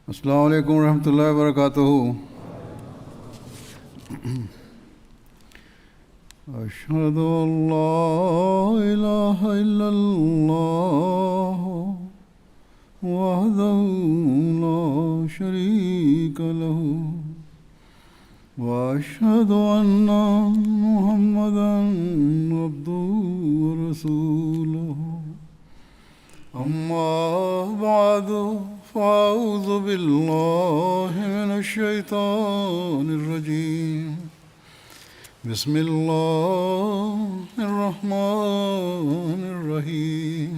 अस्सलाम वालेकुम रहमतुल्लाहि व बरकातुहू। अशहदु अल्ला इलाहा इल्लल्लाह वहदहु ला शरीका लहू व अशहदु अन्ना मुहम्मदन अब्दुहु व रसूलुहु। अम्मा बादु फ़अऊज़ु बिल्लाहि मिनश्शैतानिर्रजीम। बिस्मिल्लाहिर्रहमानिर्रहीम।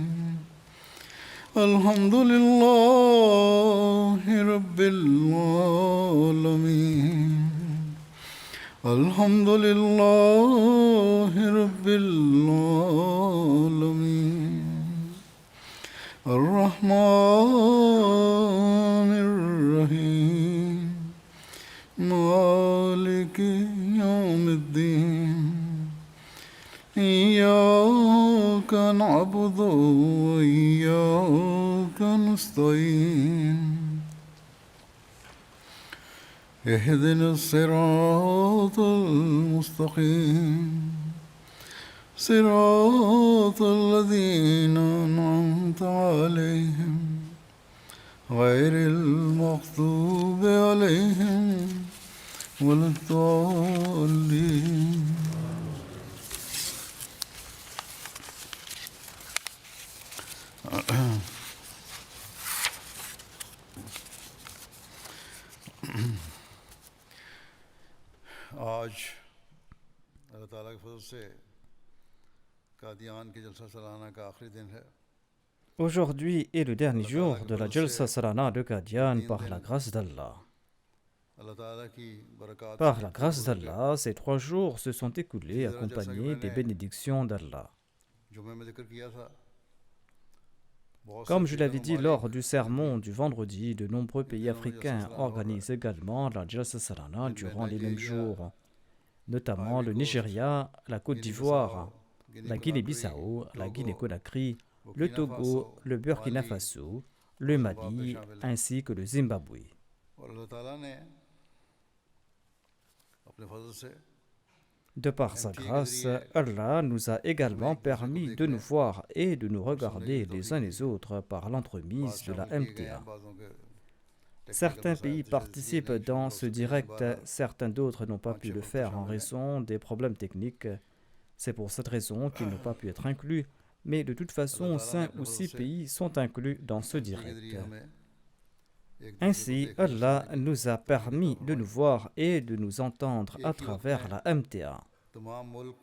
अल्हम्दुलिल्लाहि रब्बिल आलमीन। अल्हम्दुलिल्लाहि रब्बिल आलमीन। अर्रहमानिर्रहीम। मालिकि यौमिद्दीन। इय्याका नअबुदु व इय्याका नस्तईन। इहदिनस सिरातल मुस्तक़ीम। सिरातल लज़ीना अनअमत अलैहिम गैरिल मग़ज़ूबि अलैहिम वलद्दाल्लीन। आज अल्लाह ताला के फज़ल से कादियान के जलसा सालाना का आखिरी दिन है। Aujourd'hui est le dernier jour de la Jalsa Salana de Qadian par la grâce d'Allah. अल्लाह ताला की बरक़ात Par से la grâce भरपूर हो गया। d'Allah, ces 3 jours se sont écoulés इसी तरह जैसा कि accompagnés des मैंने bénédictions d'Allah. जुमे में जिक्र किया था, बहुत से Comme je African l'avais dit ममालिक lors du sermon du vendredi, de nombreux इन pays दिनों में जलसा africains सालाना हो रहा है, organisent également la Jalsa Salana जिनमें durant les mêmes Nigeria, jours, notamment Ivory le Coast, Nigeria, la Côte Guinea Bissau, d'Ivoire, Guinea la Conakry, Guinée-Bissau, la Togo, Guinée-Conakry, le Burkina Faso, Togo, le Burkina Mali Faso, और le Zimbabwe Mali शामिल हैं। ainsi que le Zimbabwe. और अल्लाह ताला ने अपने फजल से De par sa MTA के grâce, जरिए Allah nous a हमें également एक दूसरे को permis de देखने nous voir et de nous और सुनने की regarder भी les तौफीक uns दी les है। autres par बात l'entremise de la शामिल किए गए हैं, MTA. बाज़ों के टेक्निकल Certains मसाइल pays की वजह से इसलिए participent नहीं शामिल dans हो ce सके, लेकिन direct, बहरहाल certains d'autres n'ont pas पाँच pu छः le मुल्क तो faire en शामिल हैं। raison des problèmes techniques. C'est pour cette raison qu'ils n'ont pas pu être inclus. Mais de toute अल्लाह façon, ताला ने 5 अपने ou फजल 6 से pays sont inclus dans ce MTA के direct. जरिए हमें एक दूसरे को Ainsi, देखने और Allah सुनने की nous a तौफीक अता permis de nous फरमाई। voir et de nous entendre à एक ही वक्त travers में la MTA. तमाम मुल्क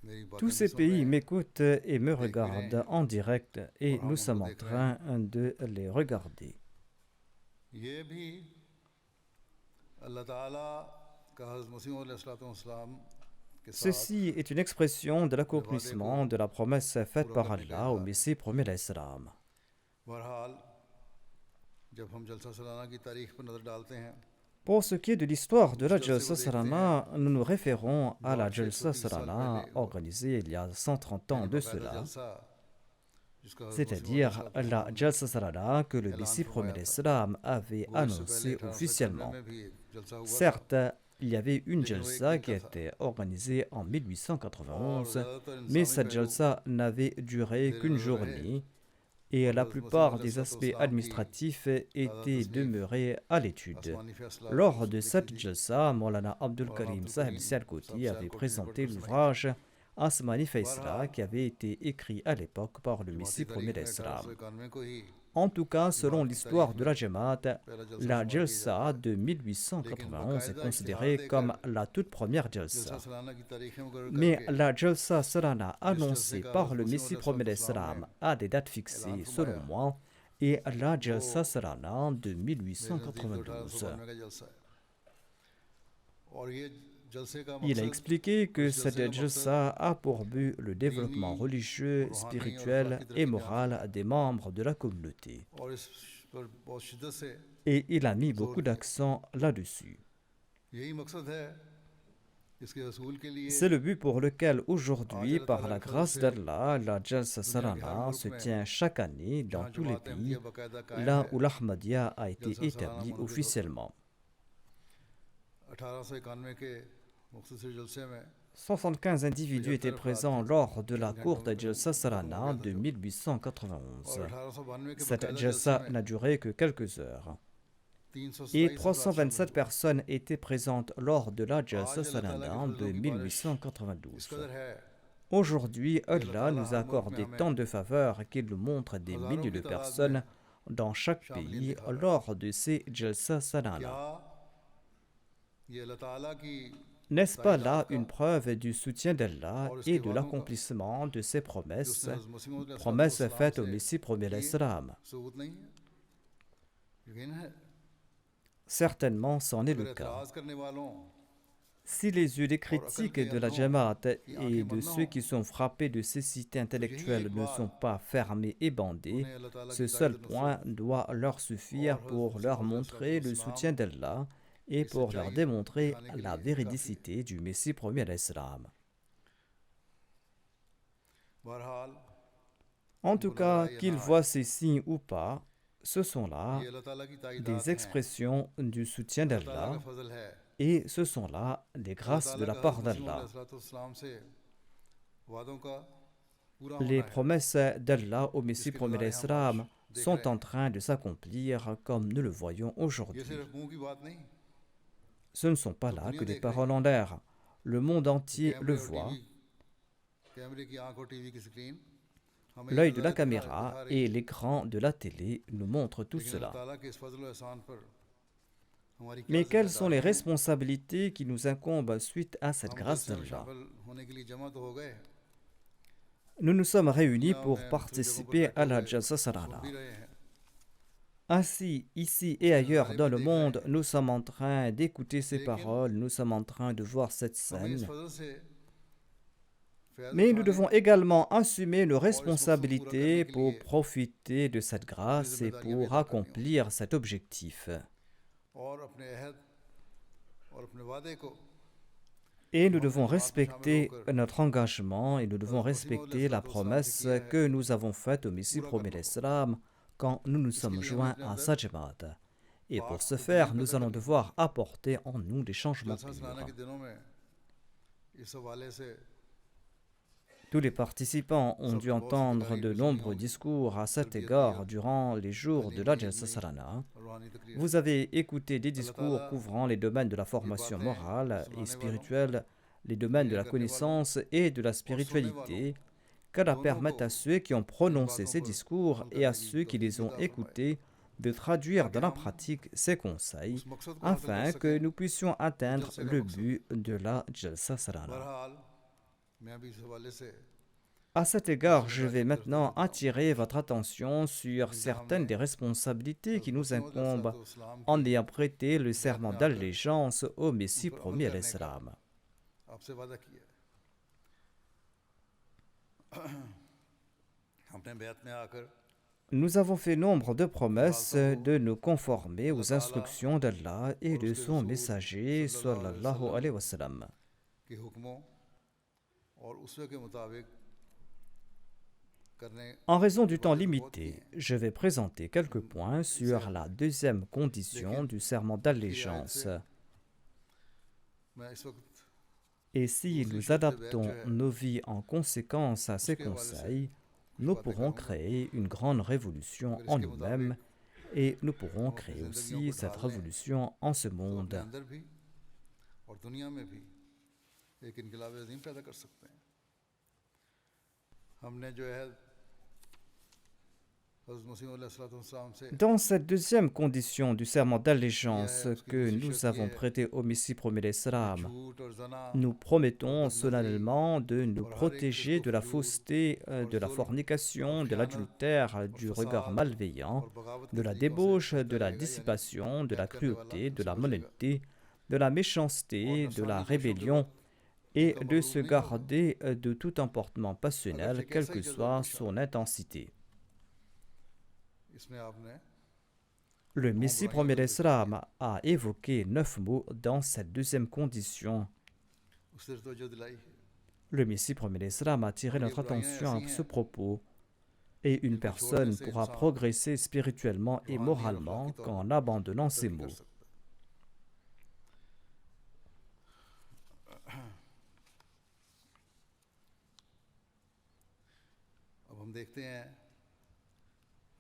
मेरी Tous बातें भी ces सुन रहे pays हैं, m'écoutent et me देख भी रहे regardent हैं en direct और et हम nous उनको sommes en देख रहे हैं। train de les regarder. ये भी अल्लाह ताला का हज़रत मसीह अलैहिस्सलाम के साथ Ceci est une expression de अपने वादे को l'accomplissement de la promesse faite पूरा par करने का Allah au इजहार है। Messie premier l'Islam. बहरहाल जब हम जलसा सालाना की तारीख पर नज़र डालते हैं Pour ce qui est de l'histoire de उस la जलसे को Jalsa देखते हैं Salana, nous nous référons जो à la आज से Jalsa 130 साल पहले Salana हुआ, organisée il y a 130 ans यानी de बाकायदा cela, जलसा जिसका हज़रत c'est-à-dire मसीह la अलैहिस्सलाम ने Jalsa Salana que le ऐलान Messie premier फरमाया था। l'Islam avait गो इससे पहले annoncée 1891 officiellement. में भी एक जलसा हुआ था, Certes, il y avait une लेकिन वो एक jalsa दिन qui का a था été organisée en और 1891, ज़्यादातर mais इंसानी cette पहलू jalsa n'avait duré जेर qu'une नज़र रहे journée et और la हज़रत मसीह plupart des aspects अलैहिस्सलाम की administratifs ताज़ा étaient तस्नीफ़ demeurés à l'étude. आसमानी फैसला Lors de लिखी cette थी jalsa, Maulana Abdul और Karim अब्दुल Sahib करीम साहब Sialkoti avait सियालकोटी ने présenté पढ़कर सुनाई थी। l'ouvrage Asmani Faisla बहरहाल qui avait été écrit à l'époque par le जमाती Messie premier तारीख में l'Islam. 1891 को ही En tout cas, selon जमात की l'histoire तारीख de में la Jamaat, पहला जलसा la शुमार किया जाता Jalsa है, de लेकिन 1891 est बाकायदा इश्तिहार considérée देकर comme la toute première जलसा Jalsa. सालाना की तारीखें मुकर्रर Mais करके la Jalsa Salana जिस जलसे annoncée का par हज़रत le मसीह Messie premier अलैहिस्सलाम ने l'Islam a des dates ऐलान fixées, selon फरमाया, moi, et la वो Jalsa Salana de मेरे नज़दीक तो 1892. 1892 का जलसा है और ये जलसे का Il a मकसद expliqué que इस जलसे का cette मकसद Jalsa a pour but le दीनी, développement religieux, रूहानी और spirituel अखलाकी et तरक्की हासिल moral des membres de la communauté. और इस पर बहुत शिद्दत से Et il a mis जोर beaucoup दिया। d'accent là-dessus. यही मकसद है इसके हसूल के लिए C'est le but pour lequel aujourd'hui, आज par अल्लाह la की फजल grâce से d'Allah, la Jalsa दुनिया के हर Salana मुल्क se में tient chaque année dans जहाँ tous les जमात अहमदिया pays, बाकायदा कायम là है où l'Ahmadiyya a été जलसा सालाना établi मुनक़िद होता है। officiellement. 1891 के मुख्तसर जलसे में 175 individus étaient 75 अफराद présents थे lors de 3 la cour घंटों de में Jalsa ख़त्म हो Salana गया था de जो, 1891. और 1892 के Cette बाकायदा जलसे Jalsa में n'a duré que quelques heures. Et 327 अफराद शामिल 327 हुए। personnes étaient présentes lors de la Jalsa आज अल्लाह ताला की Salana de फजलों की बारिश इस 1892. कदर है Aujourd'hui, कि अल्लाह Allah ताला nous हर मुल्क में accorde हमें tant de faveurs qu'il nous montre des हज़ारों milliers की de तादाद में personnes dans chaque शामिलीन pays दिखा रहा है। lors de ces Jalsa Salana. क्या ये अल्लाह ताला की N'est-ce pas तायीदात là का une preuve du soutien d'Allah और et उसके de वादों का l'accomplissement de ses जो promesses, उसने हज़रत मसीह मौऊद promesses अलैहिस्सलाम faites au से Messie premier किए l'Islam? सबूत नहीं है, यकीन है। Certainement, c'en est अगर le cas. एतराज़ करने वालों Si les yeux des और अकल critiques के de la अंधों Jamaat की et आंखें de बंद न ceux हों qui sont frappés de cécité तो यही intellectuelle एक ne sont बार pas fermés et bandés, उन्हें अल्लाह ताला ce की seul तायद point नुसरत doit leur suffire और हज़रत pour मसीह leur मौऊद montrer le अलैहिस्सलाम soutien d'Allah et की pour leur सच्चाई démontrer दिखाने के la लिए काफ़ी है। véridicité du Messie premier l'Islam. बहरहाल En उनको tout नजर cas, आए या qu'ils ना आए, voient ces signes ou pas, ce sont là ये अल्लाह ताला की तायीदात des हैं, expressions du soutien अल्लाह ताला का d'Allah फजल है, et ce sont là des अल्लाह grâces de ताला la का part हज़रत मसीह मौऊद d'Allah. अलैहिस्सलाम से वादों का पूरा Les होना है, promesses d'Allah au Messie जिसके premier नज़ारे हम आज l'Islam देख sont रहे en हैं। train de s'accomplir comme nous le voyons ये aujourd'hui. सिर्फ मुंह की बात नहीं, Ce ne sont pas सब là दुनिया que des देख रही paroles है। en l'air. Le monde कि entier le कैमरे और voit. टीवी, कैमरे की आंख और टीवी की स्क्रीन हमें ये L'œil de la नज़ारे caméra दिखा रही et है, l'écran de la télé nous montrent tout लेकिन अल्लाह cela. ताला के इस फजल और एहसान पर हमारी क्या Mais quelles sont les जिम्मेदारियां हैं? responsabilités qui nous incombent suite à cette हम grâce जलसे में d'Allah? शामिल होने के लिए जमा तो हो गए, Nous nous sommes réunis दुनिया pour में मुख्तलिफ जगहों पर participer बैठे à la हुए Jalsa सुन Salana. भी रहे हैं, Ainsi, ici et इसके ailleurs नज़ारे dans भी le देख रहे monde, हैं, nous sommes en train d'écouter ces लेकिन paroles, nous sommes en train de voir cette हमें इस scène. फजल से फैज़ Mais nous उठाने devons également assumer nos और इस मकसद को पूरा responsabilités करने के pour लिए profiter de cette अपनी grâce et जिम्मेदारियां भी pour अदा करनी होंगी accomplir cet objectif. और अपने अहद और अपने वादे को Et जो nous हमने devons जमात में शामिल respecter होकर notre engagement et nous devons हज़रत मसीह मौऊद respecter la अलैहिस्सलाम से promesse किया है, que nous avons faite au Messie पूरा premier करना होगा। l'Islam quand nous nous इसके sommes लिए हमें joints अपने à अंदर sa Jamaat. Et पाक pour ce तब्दीली faire, nous पैदा allons करनी होगी। devoir apporter en nous des changements जलसा सलाना के purs. दिनों में इस हवाले से Tous les participants ont dû सबको बहुत सी entendre तकारीर de भी सुनी nombreux होंगी, discours à cet तरबियती égard और durant les jours de la तालीमी, Jalsa इल्मी Salana. और रूहानी तकरीर। Vous avez écouté des अल्लाह discours ताला couvrant les domaines de la ये formation बातें morale et सुनाने वालों, spirituelle, les domaines de तकरीर la करने वालों connaissance et de la और सुनने वालों spiritualité, qu'Allah दोनों को permette à ceux qui ont इन prononcé बातों ces पर discours अमल et à करने की ceux qui तौफीक les ont अता फरमाए, écoutés de traduire ताकि dans la हम pratique ces conseils उस मकसद को हासिल कर afin que सकें nous puissions जो atteindre जलसे का le मकसद but है। de la Jalsa Salana. बहरहाल मैं भी इस हवाले से À cet अपनी égard, je जिम्मेदारी vais की तरफ maintenant तवज्जो दिलाऊं, attirer votre attention sur जिनका certaines हमने des responsabilités qui हज़रत nous मसीह मौऊद incombent अलैहिस्सलाम en की ayant prêté le बैत serment में आकर d'allégeance au उन Messie पर अमल premier करने का l'Islam. आपसे वादा किया है। हमने बैत में आकर Nous avons fait nombre de promesses मुखालफत को de nous conformer अल्लाह aux ताला instructions d'Allah et और de उसके son रसूल messager सल्लल्लाहु अलैहि sallallahu वसल्लम alayhi wa sallam. के हुक्मों और उसवे के मुताबिक करने En raison du के temps वादे तो बहुत किए limité, हैं, je vais présenter quelques points इसे sur la deuxième condition लेकिन du serment की रियायत d'allégeance. से मैं इस वक्त Et si दूसरी nous शर्त बैत adaptons जो है nos vies en conséquence à ces उसके हवाले से conseils, कुछ nous बातें pourrons करूंगा, créer une grande révolution अगर en इसके nous-mêmes मुताबिक et nous pourrons हम अपनी créer जिंदगियों aussi को cette ढाल लें révolution en ce तो अपने monde. अंदर भी और दुनिया में भी एक इनकलाब अजीम पैदा कर सकते हैं। हमने जो है हज़रत मसीह अलैहिस्सलाम से Dans cette deuxième condition du serment d'allégeance उसकी que दूसरी nous शर्त avons ये है prêté au Messie premier l'Islam, झूठ और जना nous और promettons बदनज़री solennellement de nous और हर एक protéger फिस्को de la फजूल fausseté, और de la जुल्म fornication, और de खयानत l'adultère, और du regard फसाद malveillant, और बगावत de के la तरीकों से débauche, बचता de la रहेगा, यानी dissipation, de la बैत करने वाला cruauté, de हमसे la बचेगा malhonnêteté, de la और méchanceté, de la नफसानी ख्वाहिशों के rébellion वक्त et इनका de मगरूर se नहीं होगा, garder de tout emportement अगरचे passionnel, quelle कैसा que ही जज्बा soit पेशा son intensité. इसमें आपने Le नौ Messie बुराइयों premier का जिक्र किया, l'Islam a évoqué 9 mots dans cette deuxième condition. उससे तवज्जो दिलाई Le Messie premier l'Islam a attiré notre attention à ce propos. Et une personne pourra progresser spirituellement et moralement qu'en abandonnant ces तरक्की कर mots. सकता है। अब हम देखते हैं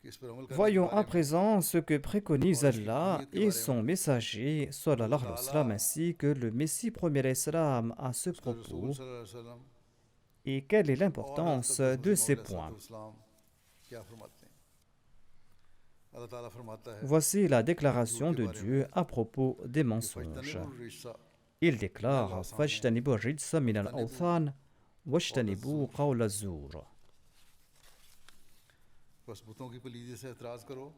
कि इस पर अमल करने के Voyons बारे à में présent ce que préconisent Allah et son messager, sallallahu alayhi wa sallam, ainsi que le Messie premier l'Islam à ce उसका रसूल propos, सल्लल्लाहु अलैहि वसल्लम et quelle est और l'importance हज़रत de मसीह ces मौद points. अलैहिस्सलाम क्या फरमाते हैं अल्लाह ताला फरमाता है Voici la झूठ déclaration के de बारे Dieu में à propos des कि mensonges. फज्तनिबुर रिज्सा Il मिनल déclare औसान فاجتنبوا الرجس من واجتنبوا الأوثان قول واجتنبوا الزور قول الزور. बस बुतों की पलीदी से एतराज़ करो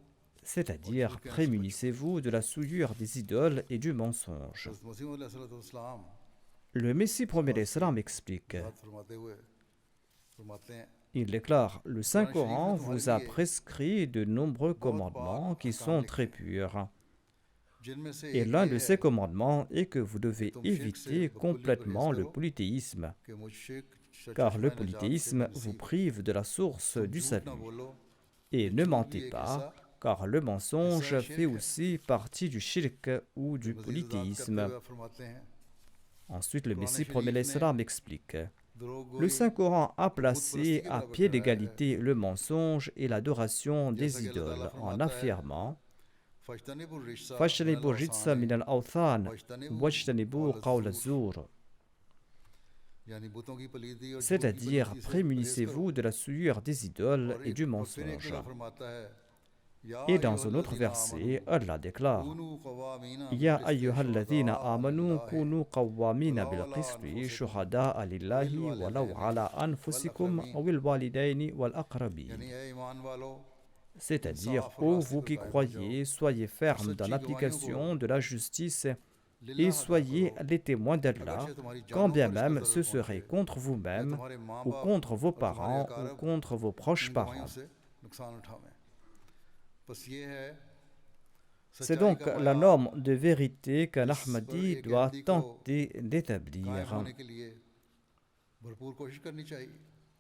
C'est-à-dire, prémunissez-vous de la souillure des idoles et du mensonge. हज़रत मसीह मौद अलैहिस्सलाम Le Messie premier l'Islam explique. वजाहत फरमाते हुए फरमाते हैं Il déclare, le Saint-Coran vous a prescrit de nombreux commandements qui sont très purs. जिनमें से Et एक l'un ये de है ces commandements est que vous devez तुम शिर्क से éviter बकुल्ली complètement परहेज le करो polythéisme, कि मुश्रिक car le चश्मा नजात से polythéisme vous बेनसीब prive de la source तुम du झूठ ना salut. बोलो Et कि ne झूठ mentez भी एक pas, हिस्सा car le mensonge shirk fait है। aussi partie du shirk ou फिर du मज़ीद वजाहत करते polythéisme. हुए आप फरमाते हैं Ensuite, le कुरान Messie शरीफ premier ने l'Islam explique. दरोगोई Le Saint-Coran a को बुत परस्ती placé के à बराबर pied ठहराया है d'égalité le mensonge et l'adoration जैसा des कि अल्लाह ताला idoles en फरमाता है affirmant फज्तनिबुर रिज्सा मिनल فاجتنبوا الرجس من औसान الأوثان वाजतनिबू واجتنبوا कौल قول الزूर الزور. यानी बुतों की पलीदी और झूठ की C'est-à-dire, पलीदी से परहेज करो prémunissez-vous de la souillure des idoles और et एक du और फिर एक mensonge. जगह फरमाता है या Et dans un autre अय्युहल्लज़ीना verset, आमनू Allah déclare कूनू कवामीना يا बिल أيها क़िस्ति الذين शुहदाअ آمنوا लिल्लाहि كونوا قوامين वलौ अला بالقسط अनफुसिकुम شهداء لله ولو वलिलवालिदैनि على أنفسكم वलअक़रबीन أو الوالدين यानी والأقربين. ऐ ईमान वालो C'est-à-dire, इंसाफ और ô रास्ते vous पर qui कायम हो जाओ croyez, soyez और fermes dans सच्ची गवाहियों को l'application de la justice et लिल्लाह अदा soyez करो les témoins d'Allah, अगरचे तुम्हारी quand जानों bien पर इसका même ज़रर ce serait पहुँचे contre या vous-même तुम्हारे माँ ou बाप contre vos और तुम्हारे parents ou अकारब contre vos proches इन गवाहियों parents. से नुकसान उठावें बस ये है C'est सच्चाई donc का la बयान norme de vérité qu'un इस पर Ahmadi एक doit अहमदी को tenter कायम d'établir. होने के लिए भरपूर कोशिश करनी चाहिए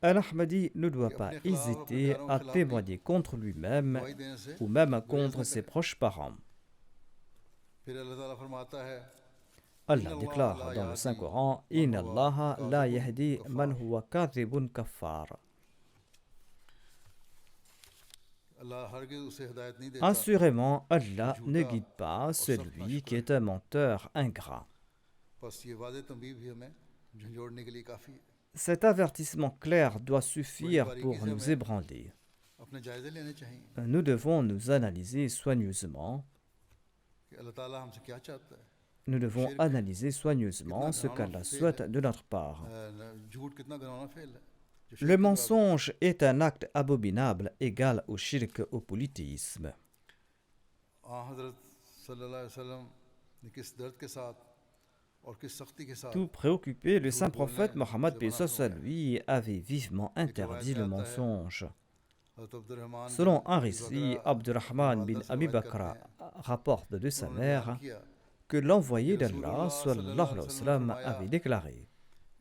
Un Ahmadi ne doit कि pas अपने खिलाफ और अपने hésiter प्यारों à के खिलाफ भी témoigner contre lui-même गवाही देने से ou même गुरेज contre न ses करे proches parents. फिर अल्लाह ताला फरमाता है Allah इन अल्लाह déclare ला dans le यहदी Saint-Coran मन إن हुआ Allah la काज़िबुन yahdi man कफ़ार huwa kadhibun kaffar. अल्लाह हरगिज़ उसे हिदायत नहीं देता Assurément, Allah जो ne झूठा guide pas और सख्त celui qui नाशुक्र est un menteur ingrat. बस ये वादे तंबीह भी हमें झंझोड़ने के लिए काफ़ी है Cet avertissement clair doit बड़ी suffire बारीकी pour से nous हमें ébranler. अपने जायज़े लेने चाहिए Nous devons nous analyser soigneusement. कि अल्लाह ताला हमसे क्या चाहता है Nous devons शिर्क analyser कितना soigneusement ce घिनौना qu'Allah फेल souhaite है de notre part. झूठ कितना घिनौना फेल है जो Le शिर्क के बराबर है mensonge est un acte abominable égal au shirk, au polythéisme. हज़रत सल्लल्लाहु अलैहि वसल्लम ने किस दर्द के साथ और किस सख्ती के साथ Tout préoccupé, le झूठ saint बोलने prophète Mohammed से paix मना soit फरमाया lui avait vivement एक रिवायत interdit में le आता है mensonge. हज़रत अब्दुर्रहमान बिन Selon un अबी récit, बकरा अपनी Abdurrahman वालदा bin से Abi रवायत करते Bakra हैं rapporte de sa उन्होंने बयान mère किया que कि l'envoyé d'Allah रसूलुल्लाह sallallahu सल्लल्लाहु alayhi wa अलैहि वसल्लम ने sallam फरमाया avait déclaré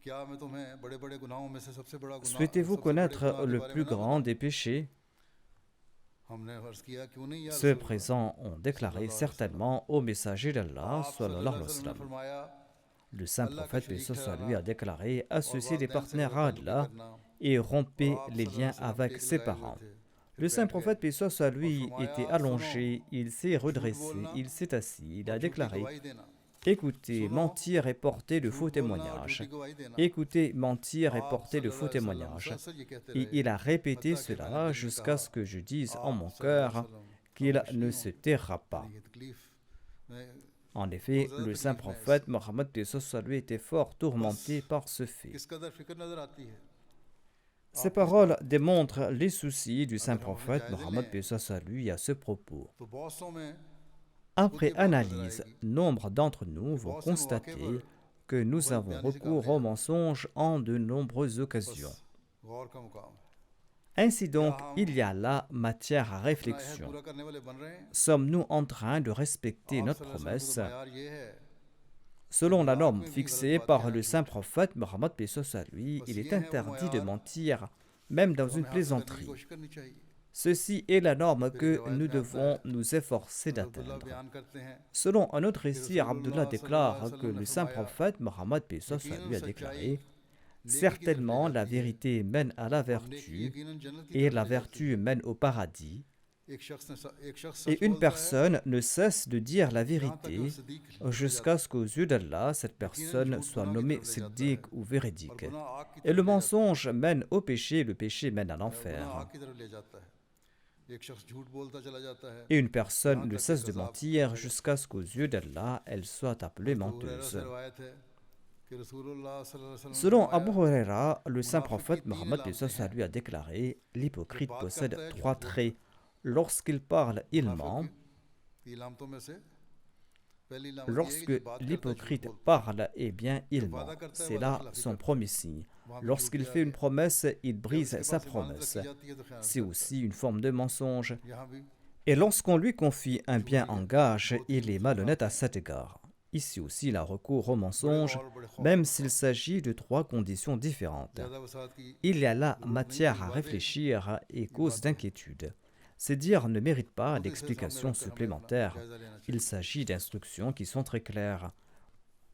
क्या मैं तुम्हें बड़े बड़े गुनाहों में से सबसे बड़ा गुनाह Souhaitez-vous सबसे बड़े connaître गुनाह के le बारे में plus ना grand बताऊं des péchés? हमने अर्ज किया क्यों नहीं या Ceux रसूल अल्लाह présents ont déclaré सल्लल्लाहु अलैहि वसल्लम certainement au messager d'Allah आप sallallahu सल्लल्लाहु alayhi wa अलैहि वसल्लम ने sallam. फरमाया Le saint अल्लाह के prophète paix शरीक soit ठहराना lui a déclaré और associer des वालिदैन से partenaires à गैरताल्लुकी Allah करना et और rompez आप les सल्लल्लाहु liens अलैहि वसल्लम avec टेक ses लगाए हुए parents. थे Le फिर saint बैठ गए prophète paix soit और lui फरमाया était सुनो allongé, il s'est झूठ redressé, बोलना il s'est assis, il और a झूठी déclaré गवाही देना écoutez, सुनो mentir et porter de faux झूठ बोलना और témoignages. झूठी गवाही देना Écoutez, mentir et आप porter de faux सल्लल्लाहु अलैहि वसल्लम témoignages. मुसलसल ये कहते Et रहे il a répété हत्ता कि मैंने cela दिल में jusqu'à कहा ce que je dise en आप mon सल्लल्लाहु अलैहि cœur वसल्लम qu'il खामोश ne नहीं se होंगे taira pas. यानी ये तकलीफ में En बहुत effet, ज़्यादा le saint तकलीफ में है इससे prophète Mohammed paix soit lui était fort बस tourmenté par ce fait. किस कदर फिक्र नजर आती है Ces आप इस paroles बात démontrent les soucis du saint अगर हम अपने prophète जायजे Mohammed लें paix soit lui à ce propos. तो बहुत सौ में खुद Après ये बात नजर analyse, आएगी nombre d'entre nous कि vont बहुत से मौके constater पर que nous गलत avons बयानी से recours au कामयाब हैं mensonge en de nombreuses बस occasions. गौर का मुकाम है Ainsi क्या donc, हम il y a là matière à अपना अहद réflexion. पूरा करने वाले बन रहे हैं Sommes-nous en train de respecter आप notre सल्लल्लाहु अलैहि वसल्लम promesse? का तो मयार ये है Selon la norme fixée par le saint prophète Mohammed paix soit lui, il est interdit de mentir, même dans une plaisanterie. Ceci est la norme que nous devons nous efforcer d'atteindre. Selon un autre récit, Abdullah déclare que le saint prophète Mohammed paix soit lui a déclaré: certainement la vérité mène à la vertu et la vertu mène au paradis. Et une personne ne cesse de dire la vérité jusqu'à ce qu'aux yeux d'Allah, cette personne soit nommée siddiq ou véridique. Et le mensonge mène au péché, le péché mène à l'enfer. Et une personne ne cesse de mentir jusqu'à ce qu'aux yeux d'Allah, elle soit appelée menteuse. Selon Abu Huraira, le saint prophète Mohammed lui a déclaré: l'hypocrite possède 3 traits. Lorsqu'il parle, il ment. Lorsque l'hypocrite parle, eh bien, il ment. C'est là son premier signe. Lorsqu'il fait une promesse, il brise sa promesse. C'est aussi une forme de mensonge. Et lorsqu'on lui confie un bien en gage, il est malhonnête à cet égard. Ici aussi, il a recours au mensonge, même s'il s'agit de 3 conditions différentes. Il y a là matière à réfléchir et cause d'inquiétude. Ces dires ne méritent pas d'explications supplémentaires. Il s'agit d'instructions qui sont très claires.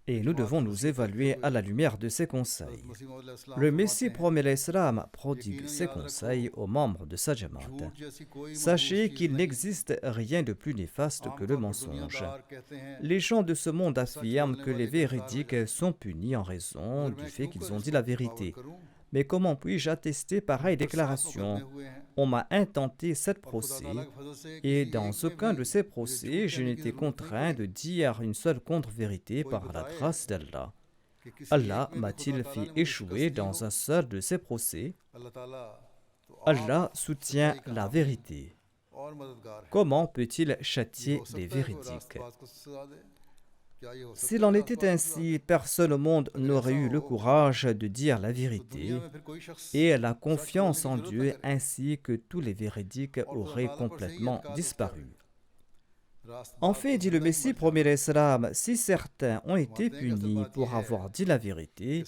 Et nous devons nous évaluer à la lumière de ces conseils. Le Messie promet l'Islam prodigue ses conseils aux membres de sa Jamaat. Sachez qu'il n'existe rien de plus néfaste que le mensonge. Les gens de ce monde affirment que les véridiques sont punis en raison du fait qu'ils ont dit la vérité. Mais comment puis-je attester pareille déclaration? On m'a intenté 7 procès, et dans aucun de ces procès, je n'étais contraint de dire une seule contre-vérité par la grâce d'Allah. Allah m'a-t-il fait échouer dans un seul de ces procès? Allah soutient la vérité. Comment peut-il châtier les véridiques? S'il en était ainsi, personne au monde n'aurait eu le courage de dire la vérité, et la confiance en Dieu ainsi que tous les véridiques auraient complètement disparu. En fait, dit le Messie premier l'Islam, si certains ont été punis pour avoir dit la vérité,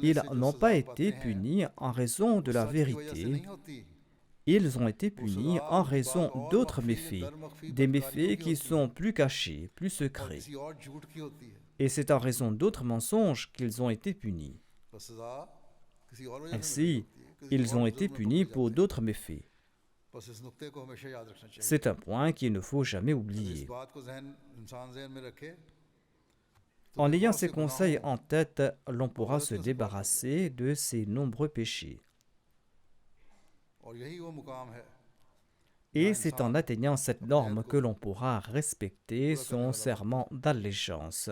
ils n'ont pas été punis en raison de la vérité. Ils ont été punis en raison d'autres méfaits, des méfaits qui sont plus cachés, plus secrets. Et c'est en raison d'autres mensonges qu'ils ont été punis. Ainsi, ils ont été punis pour d'autres méfaits. C'est un point qu'il ne faut jamais oublier. En ayant ces conseils en tête, l'on pourra se débarrasser de ces nombreux péchés. Et c'est en atteignant cette norme que l'on pourra respecter son serment d'allégeance.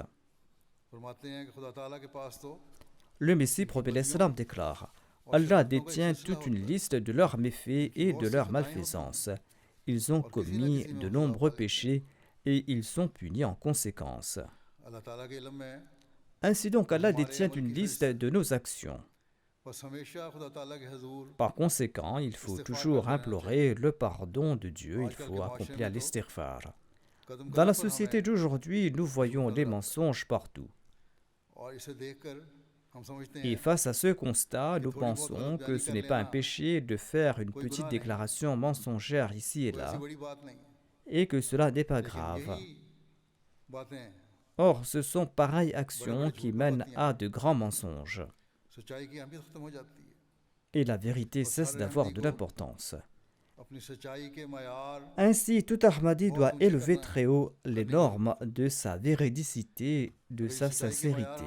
Le Messie prophète l'Islam déclare: Allah détient toute une liste de leurs méfaits et de leurs malfaisances. Ils ont commis de nombreux péchés et ils sont punis en conséquence. Ainsi donc, Allah détient une liste de nos actions. Par conséquent, il faut toujours implorer le pardon de Dieu, il faut accomplir l'istighfar. Dans la société d'aujourd'hui, nous voyons les mensonges partout. Et face à ce constat, nous pensons que ce n'est pas un péché de faire une petite déclaration mensongère ici et là, et que cela n'est pas grave. Or, ce sont pareilles actions qui mènent à de grands mensonges. Et la vérité cesse d'avoir de l'importance. Ainsi, tout Ahmadi doit élever très haut les normes de sa véridicité, de sa sincérité.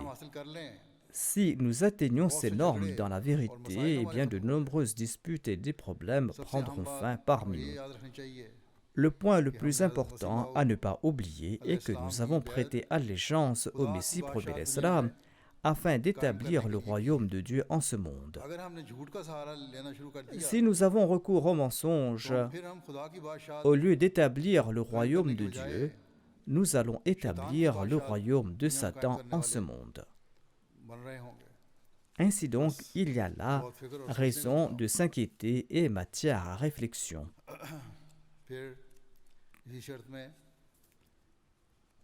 Si nous atteignons ces normes dans la vérité, eh bien de nombreuses disputes et des problèmes prendront fin parmi nous. Le point le plus important à ne pas oublier est que nous avons prêté allégeance au Messie prophète l'Islam afin d'établir le royaume de Dieu en ce monde. Si nous avons recours au mensonge, au lieu d'établir le royaume de Dieu, nous allons établir le royaume de Satan en ce monde. Ainsi donc, il y a là raison de s'inquiéter et matière à réflexion.